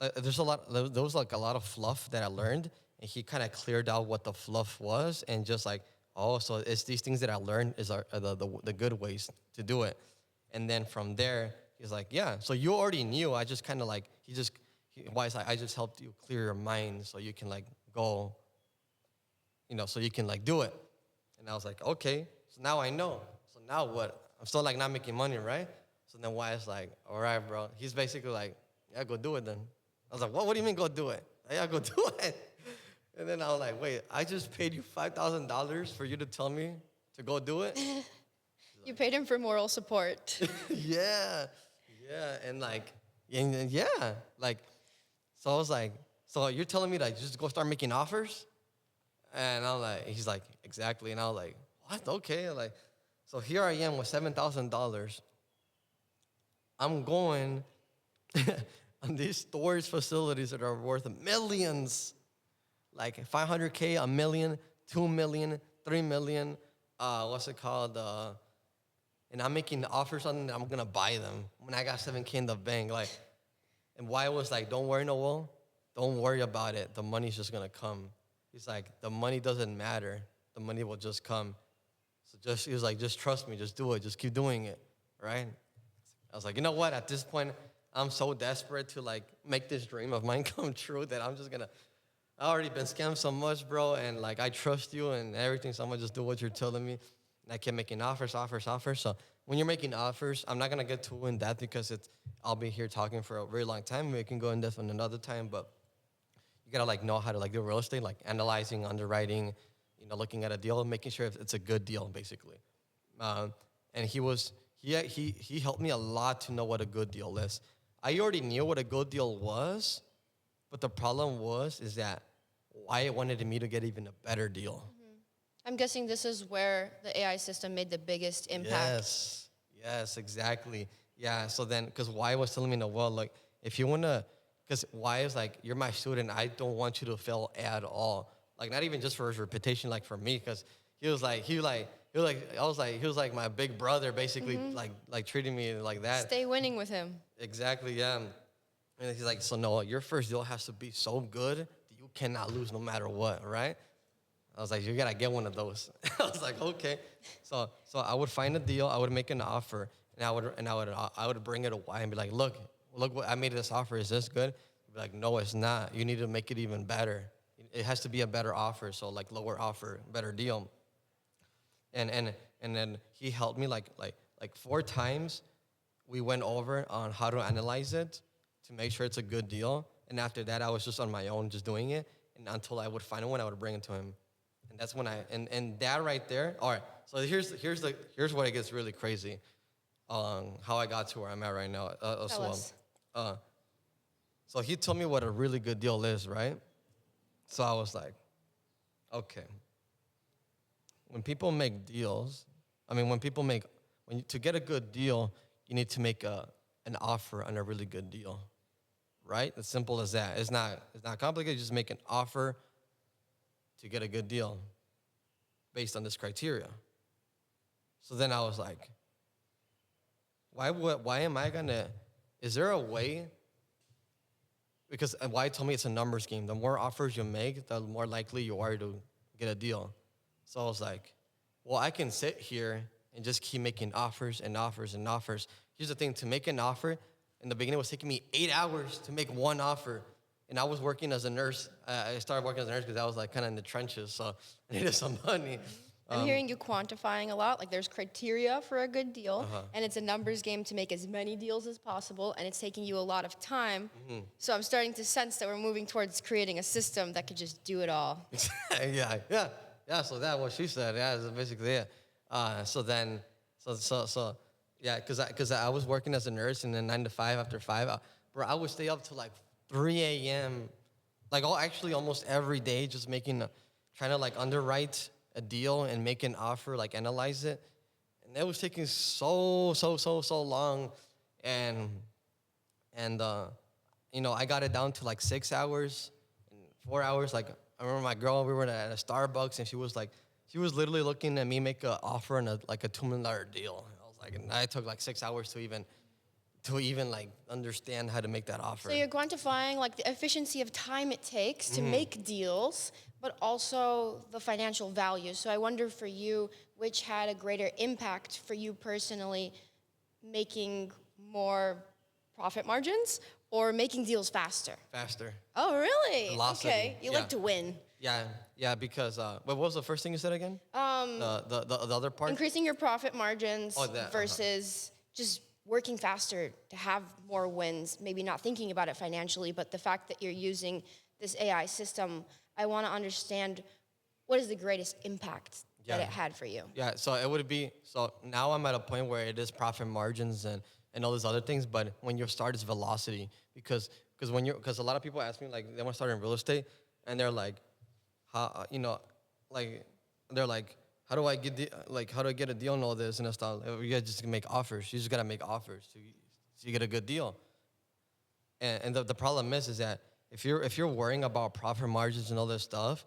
there was like a lot of fluff that I learned, and he kind of cleared out what the fluff was, and just like, so it's these things that I learned are the good ways to do it. And then from there, he's like, yeah, so you already knew. I just kind of like, I just helped you clear your mind so you can like go, so you can like do it. And I was like, okay, so now I know. So now what? I'm still like not making money, right? So then Wyatt's like, all right, bro. He's basically like, yeah, go do it then. I was like, what do you mean go do it? Yeah, go do it. And then I was like, wait, I just paid you $5,000 for you to tell me to go do it? You paid him for moral support. Yeah. And like, so I was like, so you're telling me that I just go start making offers? And I'm like, he's like, exactly. And I was like, what? Okay. Like, so here I am with $7,000. I'm going on these storage facilities that are worth millions, like 500K, a million, 2 million, 3 million. What's it called? And I'm making offers on them. I'm gonna buy them when I got 7K in the bank. Like, and why was like, don't worry, Noel, don't worry about it. The money's just gonna come. He's like, the money doesn't matter. The money will just come. So he was like, just trust me, just do it, just keep doing it, right? I was like, you know what? At this point, I'm so desperate to like make this dream of mine come true that I'm just gonna. I already been scammed so much, bro, and like I trust you and everything. So I'm gonna just do what you're telling me. And I kept making offers. So when you're making offers, I'm not gonna get too in depth because I'll be here talking for a very long time. We can go in depth on another time, but you gotta like know how to like do real estate, like analyzing, underwriting, looking at a deal, making sure if it's a good deal, basically. And he helped me a lot to know what a good deal is. I already knew what a good deal was, but the problem is that Wyatt wanted me to get even a better deal. I'm guessing this is where the AI system made the biggest impact. Yes, exactly. Yeah, so then, because Wyatt was telling me, no, well, like, if you want to, because Wyatt's like, you're my student, I don't want you to fail at all. Like, not even just for his reputation, like for me, because he was like my big brother, basically, like treating me like that. Stay winning with him. Exactly, yeah. And he's like, so no, your first deal has to be so good that you cannot lose no matter what, right? I was like, you gotta get one of those. I was like, okay. So I would find a deal, I would make an offer, and I would bring it to Wyatt and be like, look what I made this offer. Is this good? He'd be like, no, it's not. You need to make it even better. It has to be a better offer. So like lower offer, better deal. And then he helped me like 4 times. We went over on how to analyze it to make sure it's a good deal. And after that, I was just on my own, just doing it. And until I would find one, I would bring it to him. And that's when and that right there. All right. So here's where it gets really crazy. How I got to where I'm at right now. Tell us. So he told me what a really good deal is, right? So I was like, okay. When people make deals, to get a good deal, you need to make an offer on a really good deal, right? As simple as that. It's not complicated. You just make an offer to get a good deal based on this criteria. So then I was like, is there a way? Because Wyatt told me it's a numbers game. The more offers you make, the more likely you are to get a deal. So I was like, well, I can sit here and just keep making offers and offers and offers. Here's the thing, to make an offer, in the beginning, it was taking me 8 hours to make one offer. And I was working as a nurse. I started working as a nurse because I was like kind of in the trenches, so I needed some money. I'm hearing you quantifying a lot. Like there's criteria for a good deal, and it's a numbers game to make as many deals as possible, and it's taking you a lot of time. So I'm starting to sense that we're moving towards creating a system that could just do it all. Yeah. So that's what she said. Yeah, that's basically it. Because I was working as a nurse, and then 9 to 5 after 5, bro, I would stay up till like 3 a.m. Like almost every day, just trying to like underwrite a deal and make an offer, like analyze it. And it was taking so long. And I got it down to like 6 hours and 4 hours. Like I remember my girl, we were at a Starbucks, and she was literally looking at me make an offer on a $2 million deal. I was like, and I took like 6 hours to even like understand how to make that offer. So you're quantifying like the efficiency of time it takes to make deals, but also the financial value. So I wonder for you, which had a greater impact for you personally, making more profit margins or making deals faster? Faster. Oh, really? Velocity. Okay. You like to win. Yeah, because what was the first thing you said again? The other part? Increasing your profit margins versus just working faster to have more wins, maybe not thinking about it financially, but the fact that you're using this AI system, I want to understand what is the greatest impact that it had for you. Yeah, so now I'm at a point where it is profit margins and all these other things, but when you start, it's velocity. Because a lot of people ask me, like, they want to start in real estate, and they're like, like they're like, how do I get a deal and all this and stuff? You guys just make offers. You just gotta make offers so you get a good deal. And the problem is that if you're worrying about profit margins and all this stuff,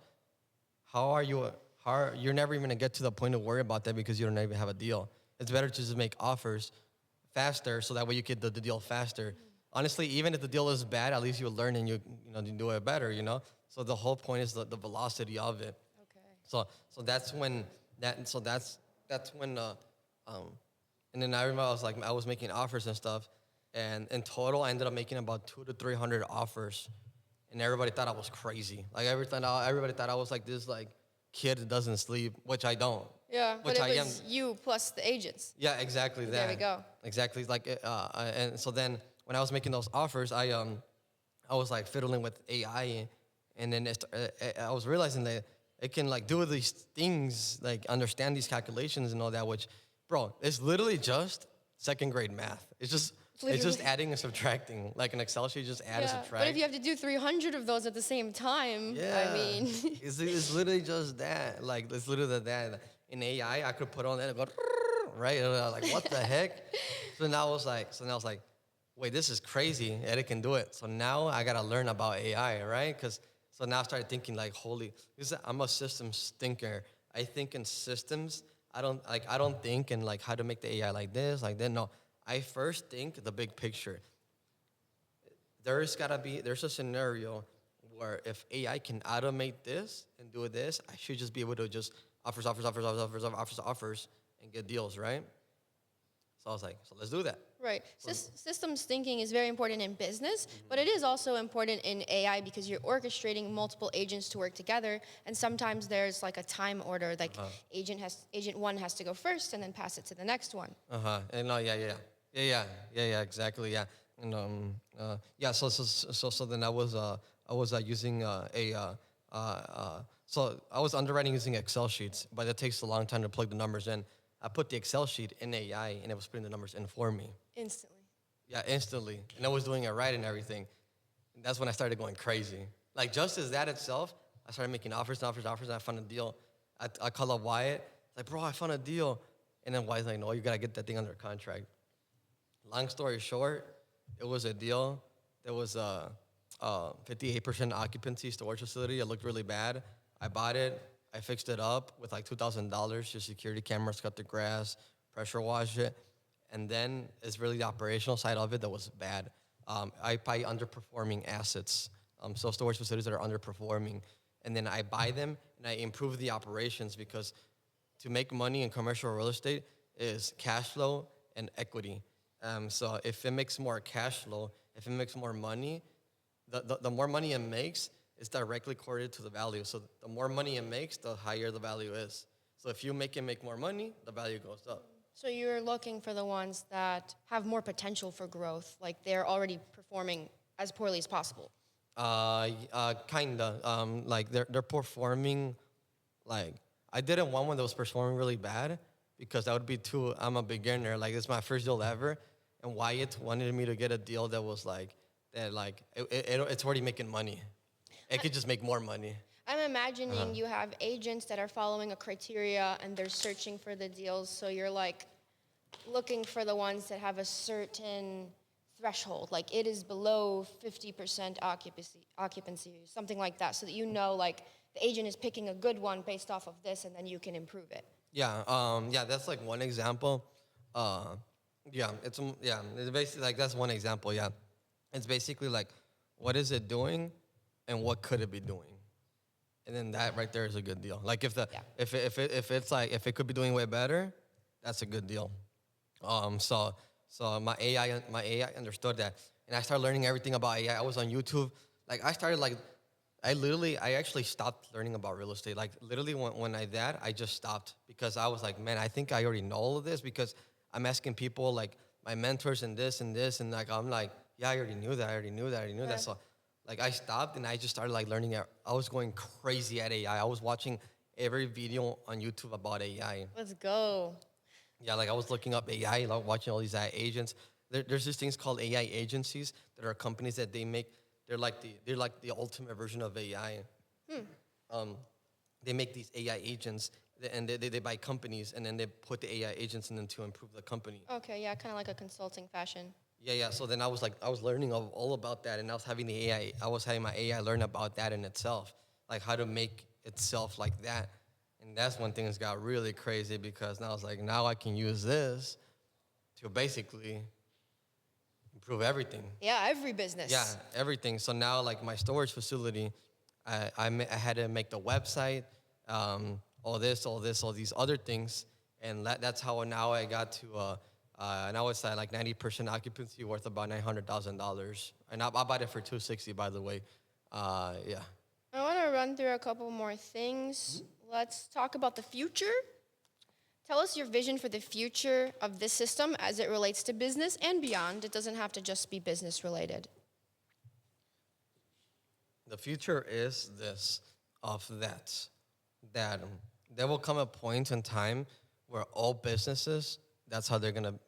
you're never even gonna get to the point of worry about that because you don't even have a deal. It's better to just make offers faster so that way you get the deal faster. Honestly, even if the deal is bad, at least you learn and you do it better, you know? So the whole point is the velocity of it. Okay. So that's when and then I remember I was making offers and stuff, and in total I ended up making about 200 to 300 offers, and everybody thought I was crazy. Like everybody thought I was like this like kid that doesn't sleep, which I don't. Yeah, but Which it was you plus the agents. Yeah, exactly that. There we go. Exactly, and so then when I was making those offers, I was like fiddling with AI, and then I was realizing that it can like do these things, like understand these calculations and all that, which, bro, it's literally just second grade math. It's just adding and subtracting, like an Excel sheet, just add and subtract. But if you have to do 300 of those at the same time, yeah, I mean. it's literally just that. Like, it's literally that. In AI, I could put on that and go, right? And I was like, what the heck? So now I was like, wait, this is crazy, and it can do it. So now I gotta learn about AI, right? So now I started thinking like, I'm a systems thinker. I think in systems. I don't think in like how to make the AI like this, like that. No, I first think the big picture. There's a scenario where if AI can automate this and do this, I should just be able to just offers, and get deals, right? So I was like, so let's do that. Right. Systems thinking is very important in business, but it is also important in AI because you're orchestrating multiple agents to work together, and sometimes there's like a time order, like agent one has to go first and then pass it to the next one. And no, yeah, exactly, yeah. And so then I was using so I was underwriting using Excel sheets, but it takes a long time to plug the numbers in. I put the Excel sheet in AI, and it was putting the numbers in for me. Instantly. Yeah, instantly. And I was doing it right and everything. And that's when I started going crazy. Like, just as that itself, I started making offers, and I found a deal. I called up Wyatt. Like, bro, I found a deal. And then Wyatt's like, no, you got to get that thing under contract. Long story short, it was a deal. There was a 58% occupancy storage facility. It looked really bad. I bought it. I fixed it up with like $2,000, just security cameras, cut the grass, pressure wash it. And then it's really the operational side of it that was bad. I buy underperforming assets, so storage facilities that are underperforming. And then I buy them and I improve the operations because to make money in commercial real estate is cash flow and equity. So if it makes more cash flow, if it makes more money, the more money it makes, is directly correlated to the value. So the more money it makes, the higher the value is. So if you make it make more money, the value goes up. So you're looking for the ones that have more potential for growth, like they're already performing as poorly as possible. Kinda. Like they're performing, like I didn't want one that was performing really bad because that would be I'm a beginner. Like it's my first deal ever, and Wyatt wanted me to get a deal that was it's already making money. It could just make more money. I'm imagining you have agents that are following a criteria and they're searching for the deals. So you're like looking for the ones that have a certain threshold, like it is below 50% occupancy, something like that, so that you know like the agent is picking a good one based off of this, and then you can improve it. Yeah, that's like one example. It's basically like that's one example. Yeah, it's basically like what is it doing, and what could it be doing, and then that right there is a good deal. Like if it could be doing way better, that's a good deal. So my AI understood that, and I started learning everything about AI. I was on YouTube. Like I actually stopped learning about real estate. Like literally when I just stopped because I was like, man, I think I already know all of this because I'm asking people like my mentors and this, and like I'm like, yeah, I already knew that. So like I stopped and I just started like learning. I was going crazy at AI. I was watching every video on YouTube about AI. Let's go. Yeah, like I was looking up AI, like watching all these AI agents. There's these things called AI agencies that are companies that they make. They're like the ultimate version of AI. they make these AI agents, and they buy companies, and then they put the AI agents in them to improve the company. Okay, yeah, kind of like a consulting fashion. Yeah. So then I was learning all about that, and I was having I was having my AI learn about that in itself, like how to make itself like that. And that's when things got really crazy because now I was like, now I can use this to basically improve everything. Yeah, every business. Yeah, everything. So now, like my storage facility, I had to make the website, all these other things, and that's how now I got to. Now it's at like 90% occupancy, worth about $900,000, and I bought it for $260, by the way. Yeah. I want to run through a couple more things. Let's talk about the future. Tell us your vision for the future of this system as it relates to business and beyond. It doesn't have to just be business related. The future is this, of that there will come a point in time where all businesses, that's how they're gonna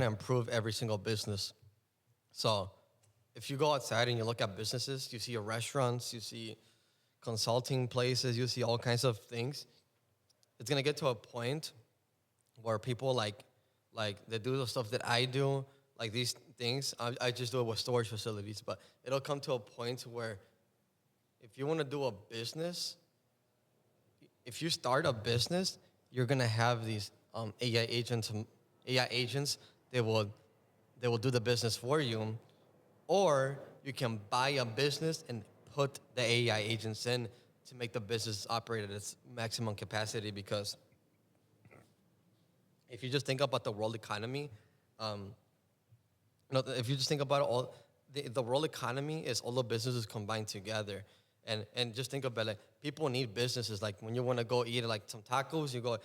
improve every single business. So if you go outside and you look at businesses, you see restaurants, you see consulting places, you see all kinds of things. It's gonna get to a point where people like they do the stuff that I do, like these things. I just do it with storage facilities, but it'll come to a point where if you want to do a business, if you start a business, you're gonna have these AI agents. AI agents, they will do the business for you, or you can buy a business and put the AI agents in to make the business operate at its maximum capacity. Because if you just think about the world economy, if you just think about it, all the world economy is all the businesses combined together. And just think about it, like people need businesses. Like when you want to go eat like some tacos, you go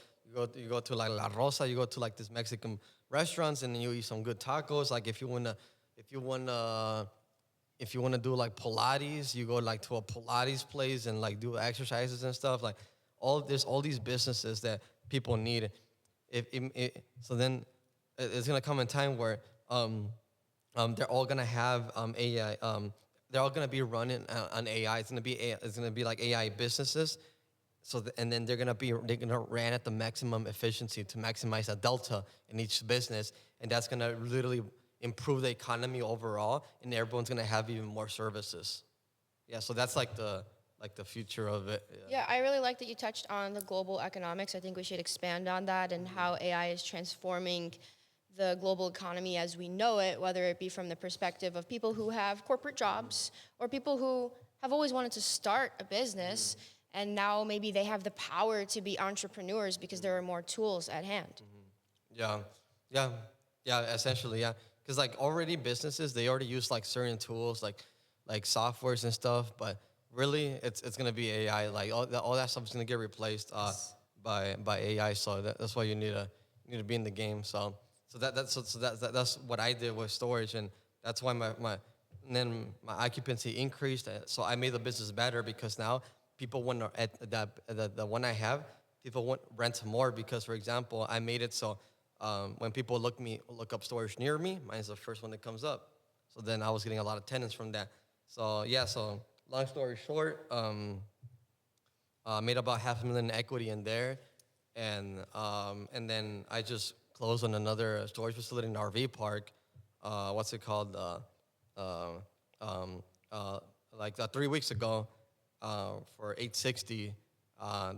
to like La Rosa, you go to like this Mexican restaurants, and then you eat some good tacos. Like if you wanna do like Pilates, you go like to a Pilates place and like do exercises and stuff. Like all these businesses that people need. So then it's gonna come a time where they're all gonna have AI. They're all gonna be running on AI. It's gonna be like AI businesses. So and then they're gonna run at the maximum efficiency to maximize a delta in each business, and that's gonna literally improve the economy overall, and everyone's gonna have even more services. Yeah, so that's like the future of it. Yeah, I really like that you touched on the global economics. I think we should expand on that and how AI is transforming the global economy as we know it, whether it be from the perspective of people who have corporate jobs or people who have always wanted to start a business, and now maybe they have the power to be entrepreneurs because there are more tools at hand. Yeah, essentially, yeah. Because like already businesses, they already use like certain tools, like softwares and stuff, but really it's gonna be AI. Like all that stuff is gonna get replaced by AI. So that's why you need to be in the game. So that's what I did with storage, and that's why my occupancy increased. So I made the business better because now people want to, at the one I have, people want rent more because, for example, I made it so when people look up storage near me, mine's the first one that comes up. So then I was getting a lot of tenants from that. So yeah, so long story short, made about $500,000 equity in there, and then I just closed on another storage facility in an RV park. What's it called? 3 weeks ago, for $860,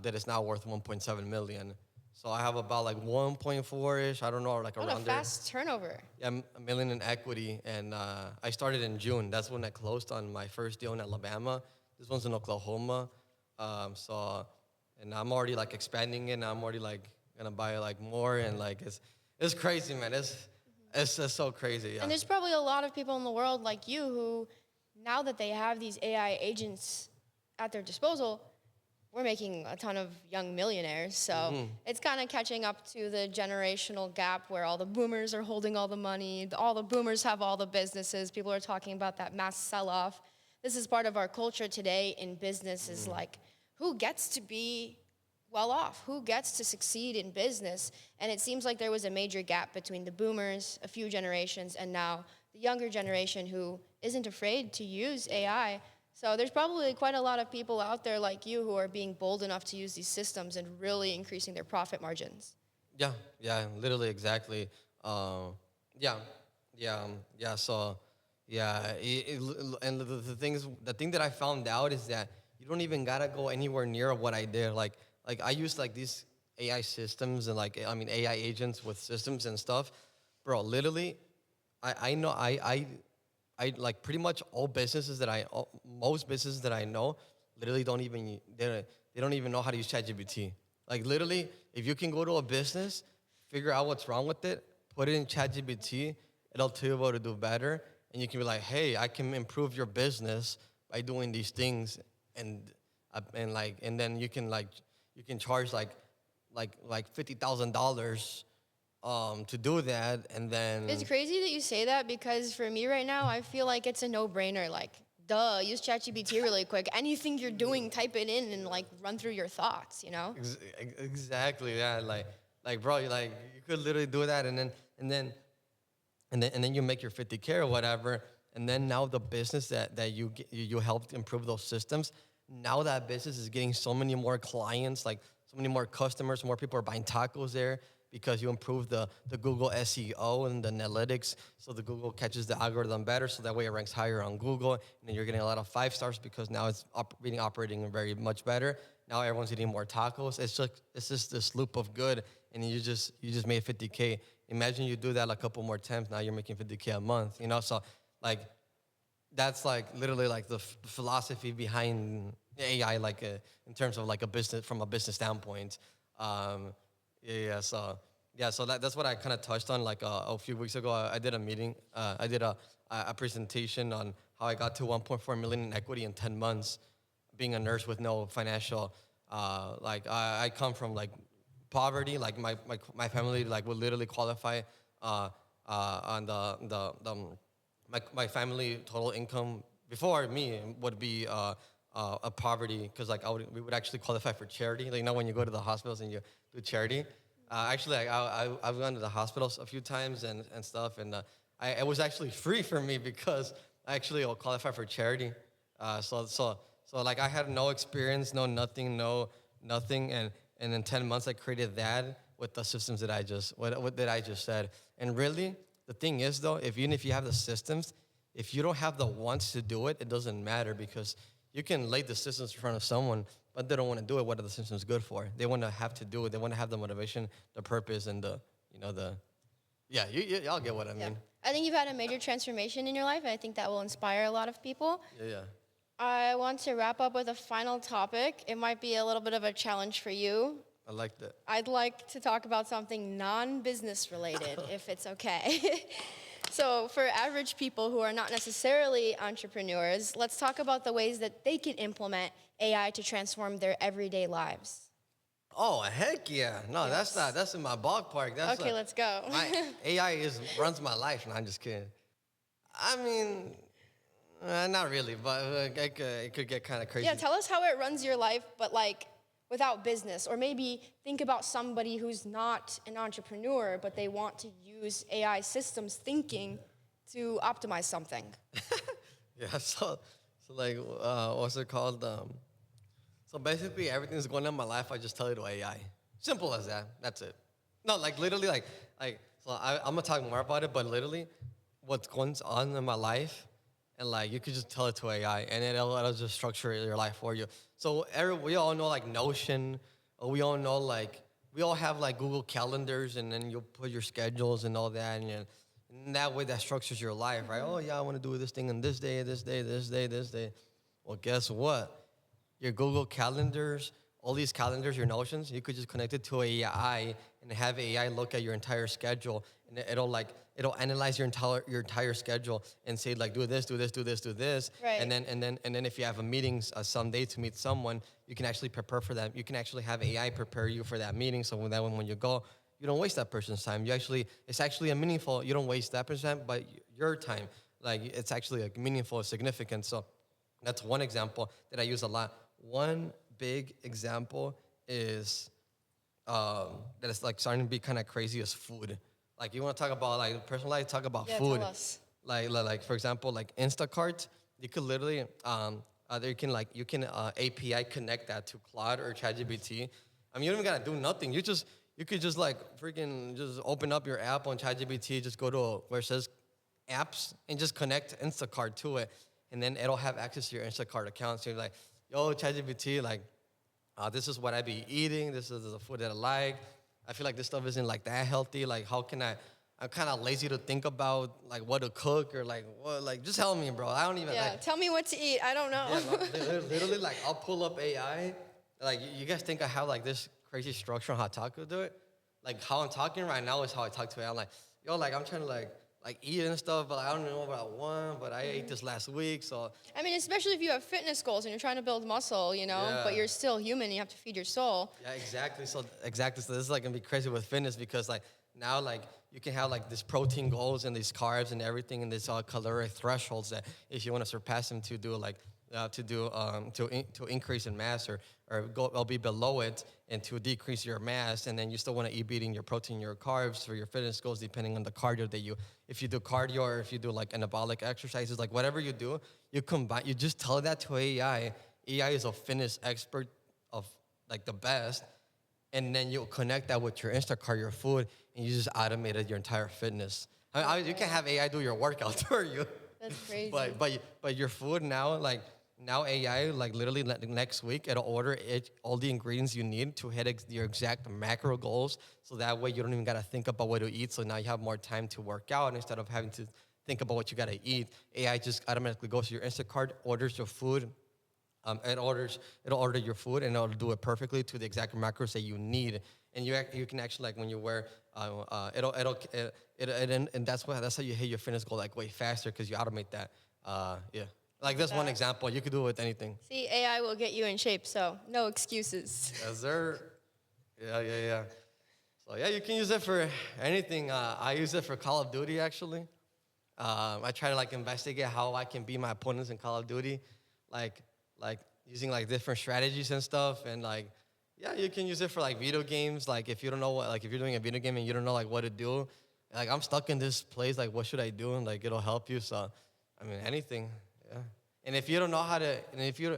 that is now worth $1.7 million. So I have about like 1.4-ish, I don't know, like What around a there. fast turnover. Yeah, $1 million in equity, and I started in June. That's when I closed on my first deal in Alabama. This one's in Oklahoma. And I'm already like expanding it, and I'm already like gonna buy like more, and like it's crazy, man. It's just so crazy. Yeah. And there's probably a lot of people in the world like you who, now that they have these AI agents at their disposal, we're making a ton of young millionaires. So it's kind of catching up to the generational gap where all the boomers are holding all the money. All the boomers have all the businesses. People are talking about that mass sell-off. This is part of our culture today in business is like, who gets to be well off? Who gets to succeed in business? And it seems like there was a major gap between the boomers, a few generations, and now the younger generation who isn't afraid to use AI. So there's probably quite a lot of people out there like you who are being bold enough to use these systems and really increasing their profit margins. Yeah, yeah, literally, exactly. Yeah, yeah. So, yeah, and the thing is, the thing that I found out is that you don't even gotta go anywhere near what I did. Like I use like these AI systems and like I mean AI agents with systems and stuff, bro. Literally, I know I like pretty much most businesses that I know literally they don't even know how to use ChatGPT. Like literally, if you can go to a business, figure out what's wrong with it, put it in ChatGPT, it'll tell you what to do better, and you can be like, hey, I can improve your business by doing these things, and and then you can charge like $50,000 to do that, and It's then crazy that you say that because for me right now, I feel like it's a no-brainer. Like, duh, use ChatGPT really quick. Anything you're doing, type it in and like run through your thoughts, you know? exactly, yeah, like bro, you could literally do that, and then you make your 50K or whatever, and then now the business that you helped improve those systems, now that business is getting so many more clients, like so many more customers, more people are buying tacos there because you improve the Google SEO and the analytics, so the Google catches the algorithm better, so that way it ranks higher on Google, and then you're getting a lot of 5 stars because now it's operating very much better. Now everyone's eating more tacos. It's just this loop of good, and you just made 50K. Imagine you do that a couple more times. Now you're making 50K a month. So like that's like literally like the philosophy behind AI, like in terms of like a business from a business standpoint. Um, so that's what I kind of touched on like a few weeks ago. I did a meeting. I did a presentation on how I got to 1.4 million in equity in 10 months, being a nurse with no financial. Like I come from like poverty. Like my family like would literally qualify on my family total income before me would be a poverty, because like we would actually qualify for charity. Like, when you go to the hospitals and you do charity. Actually, I've gone to the hospitals a few times and stuff, and it was actually free for me because I actually qualify for charity. So like I had no experience, no nothing, and in 10 months I created that with the systems that what that I just said. And really, the thing is though, even if you have the systems, if you don't have the wants to do it, it doesn't matter, because you can lay the systems in front of someone, but they don't want to do it. What are the systems good for? They want to have to do it. They want to have the motivation, the purpose, and y'all get what I Yeah. mean. I think you've had a major transformation in your life, and I think that will inspire a lot of people. Yeah. I want to wrap up with a final topic. It might be a little bit of a challenge for you. I like that. I'd like to talk about something non-business related, if it's okay. So for average people who are not necessarily entrepreneurs, let's talk about the ways that they can implement AI to transform their everyday lives. Oh, heck yeah. No, Yes. that's in my ballpark. Okay, let's go. My AI runs my life. No, I'm just kidding. I mean, not really, but it could get kind of crazy. Yeah, tell us how it runs your life, but like without business. Or maybe think about somebody who's not an entrepreneur, but they want to use AI systems thinking to optimize something. Yeah, so like, what's it called? So basically, everything's going on in my life, I just tell it to AI. Simple as that. That's it. No, like literally, so I'm gonna talk more about it, but literally, what's going on in my life, and like you could just tell it to AI, and it'll just structure your life for you. So we all know like Notion, or we all know like we all have like Google calendars, and then you'll put your schedules and all that, and that way that structures your life, right? Oh yeah, I want to do this thing on this day, this day, this day, this day. Well, guess what? Your Google calendars, all these calendars, your Notions, you could just connect it to AI and have AI look at your entire schedule, and it'll analyze your entire schedule and say like do this, do this, do this, do this, Right. and then if you have a meeting someday to meet someone, you can actually prepare for that. You can actually have AI prepare you for that meeting, so when you go, you don't waste that person's time. It's actually a meaningful. You don't waste that person's time, but your time, like it's actually like meaningful, significant. So that's one example that I use a lot. One big example is that it's like starting to be kind of crazy is food. Like you want to talk about like personal life, talk about Yeah, food. tell us. Like for example, like Instacart, you could literally there you can API connect that to Claude or ChatGPT. I mean, you don't even gotta do nothing. You could just like freaking just open up your app on ChatGPT, just go to where it says apps and just connect Instacart to it, and then it'll have access to your Instacart account. So you're like, yo, ChatGPT, like, this is what I be eating. This is the food that I like. I feel like this stuff isn't like that healthy. Like, how can I'm kind of lazy to think about like what to cook or like what. Like, just help me, bro. I don't even. Yeah, Like, tell me what to eat. I don't know. yeah, literally, like, I'll pull up AI. Like, you guys think I have like this crazy structure on how I talk to it? Like, how I'm talking right now is how I talk to it. I'm like, yo, like, I'm trying to like eat and stuff, but I don't know what I want. But I ate this last week, so. I mean, especially if you have fitness goals and you're trying to build muscle, Yeah. but you're still human. You have to feed your soul. Yeah, exactly. So this is like gonna be crazy with fitness because like now like you can have like this protein goals and these carbs and everything and these caloric thresholds that if you want to surpass them to do like to increase in mass or go or be below it and to decrease your mass, and then you still want to eat eating your protein, your carbs for your fitness goals depending on the cardio that if you do cardio or if you do like anabolic exercises, like whatever you do, you just tell that to AI. AI is a fitness expert of like the best, and then you connect that with your Instacart, your food, and you just automated your entire fitness. You can have AI do your workouts for you. That's crazy. But your food now AI like literally next week it'll order all the ingredients you need to hit your exact macro goals. So that way you don't even gotta think about what to eat. So now you have more time to work out instead of having to think about what you gotta eat. AI just automatically goes to your Instacart, orders your food. It'll order your food and it'll do it perfectly to the exact macros that you need. And you can actually like when you wear and that's how you hit your fitness goal like way faster because you automate that. Yeah. Like this one example, you could do it with anything. See, AI will get you in shape, so no excuses. Yes, sir. Yeah. So yeah, you can use it for anything. I use it for Call of Duty actually. I try to like investigate how I can beat my opponents in Call of Duty, like using like different strategies and stuff, and like yeah, you can use it for like video games. Like if you don't know if you're doing a video game and you don't know like what to do, like I'm stuck in this place, like what should I do? And like it'll help you. So I mean anything. Yeah. And if you don't know how to, and if you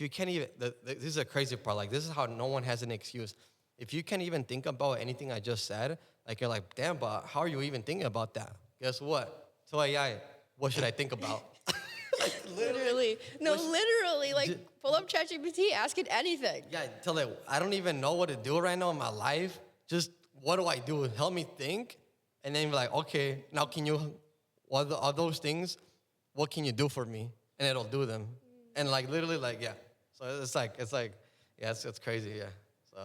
can't even, this is a crazy part. Like this is how no one has an excuse. If you can't even think about anything I just said, like you're like, damn, but how are you even thinking about that? Guess what? So AI, what should I think about? Like, literally. Like pull up ChatGPT, ask it anything. Yeah, tell it, I don't even know what to do right now in my life. Just what do I do? Help me think. And then be like, okay, now what are those things? What can you do for me? And it'll do them. And like literally like, yeah. So it's like, yeah, it's crazy, yeah. So.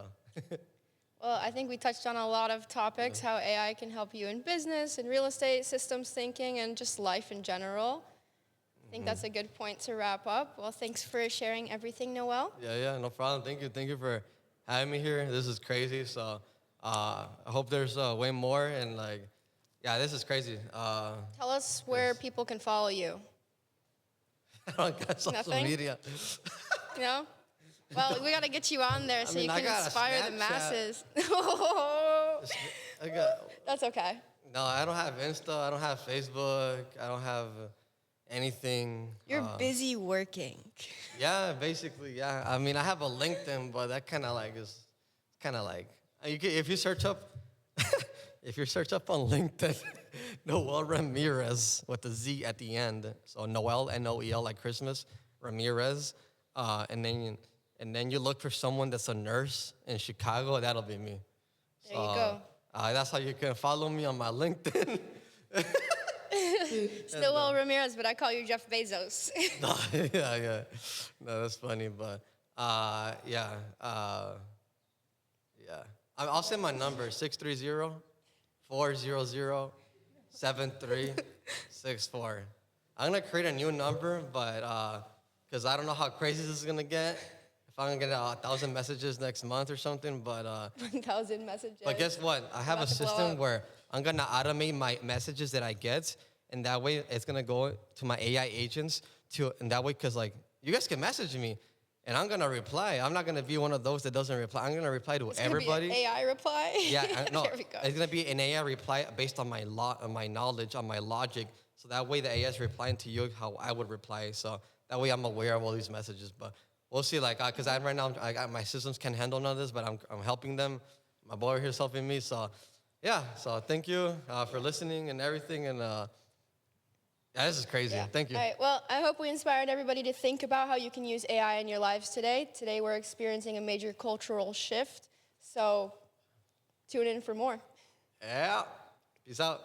Well, I think we touched on a lot of topics, how AI can help you in business and real estate, systems thinking, and just life in general. I think that's a good point to wrap up. Well, thanks for sharing everything, Noel. Yeah, no problem. Thank you for having me here. This is crazy. So I hope there's way more and like, yeah, this is crazy. Tell us where people can follow you. I don't got social media. No? Well, we got to get you on there so you can inspire the masses. That's okay. No, I don't have Insta. I don't have Facebook. I don't have anything. You're busy working. Yeah, basically, yeah. I mean, I have a LinkedIn, but that kind of like is kind of like, if you search up, if you search up on LinkedIn, Noel Ramirez with a Z at the end. So Noel, Noel, like Christmas, Ramirez. And then you look for someone that's a nurse in Chicago. That'll be me. There you go. That's how you can follow me on my LinkedIn. It's Noel Ramirez, but I call you Jeff Bezos. Yeah. No, that's funny, but yeah. I'll send my number, 630-400-7364. I'm going to create a new number, but because I don't know how crazy this is going to get. If I'm going to get 1,000 messages next month or something, but 1,000 messages. But guess what? I have a system where I'm going to automate my messages that I get, and that way it's going to go to my AI agents, and that way, because like, you guys can message me, and I'm going to reply. I'm not going to be one of those that doesn't reply. I'm going to reply to everybody. It's going to be an AI reply? Yeah, no. There we go. It's going to be an AI reply based on my knowledge, on my logic. So that way the AI is replying to you how I would reply. So that way I'm aware of all these messages. But we'll see, like, because right now, my systems can't handle none of this, but I'm helping them. My boy here's helping me. So, yeah. So thank you for listening and everything. And yeah, this is crazy. Yeah. Thank you. All right. Well, I hope we inspired everybody to think about how you can use AI in your lives today. Today, we're experiencing a major cultural shift. So tune in for more. Yeah. Peace out.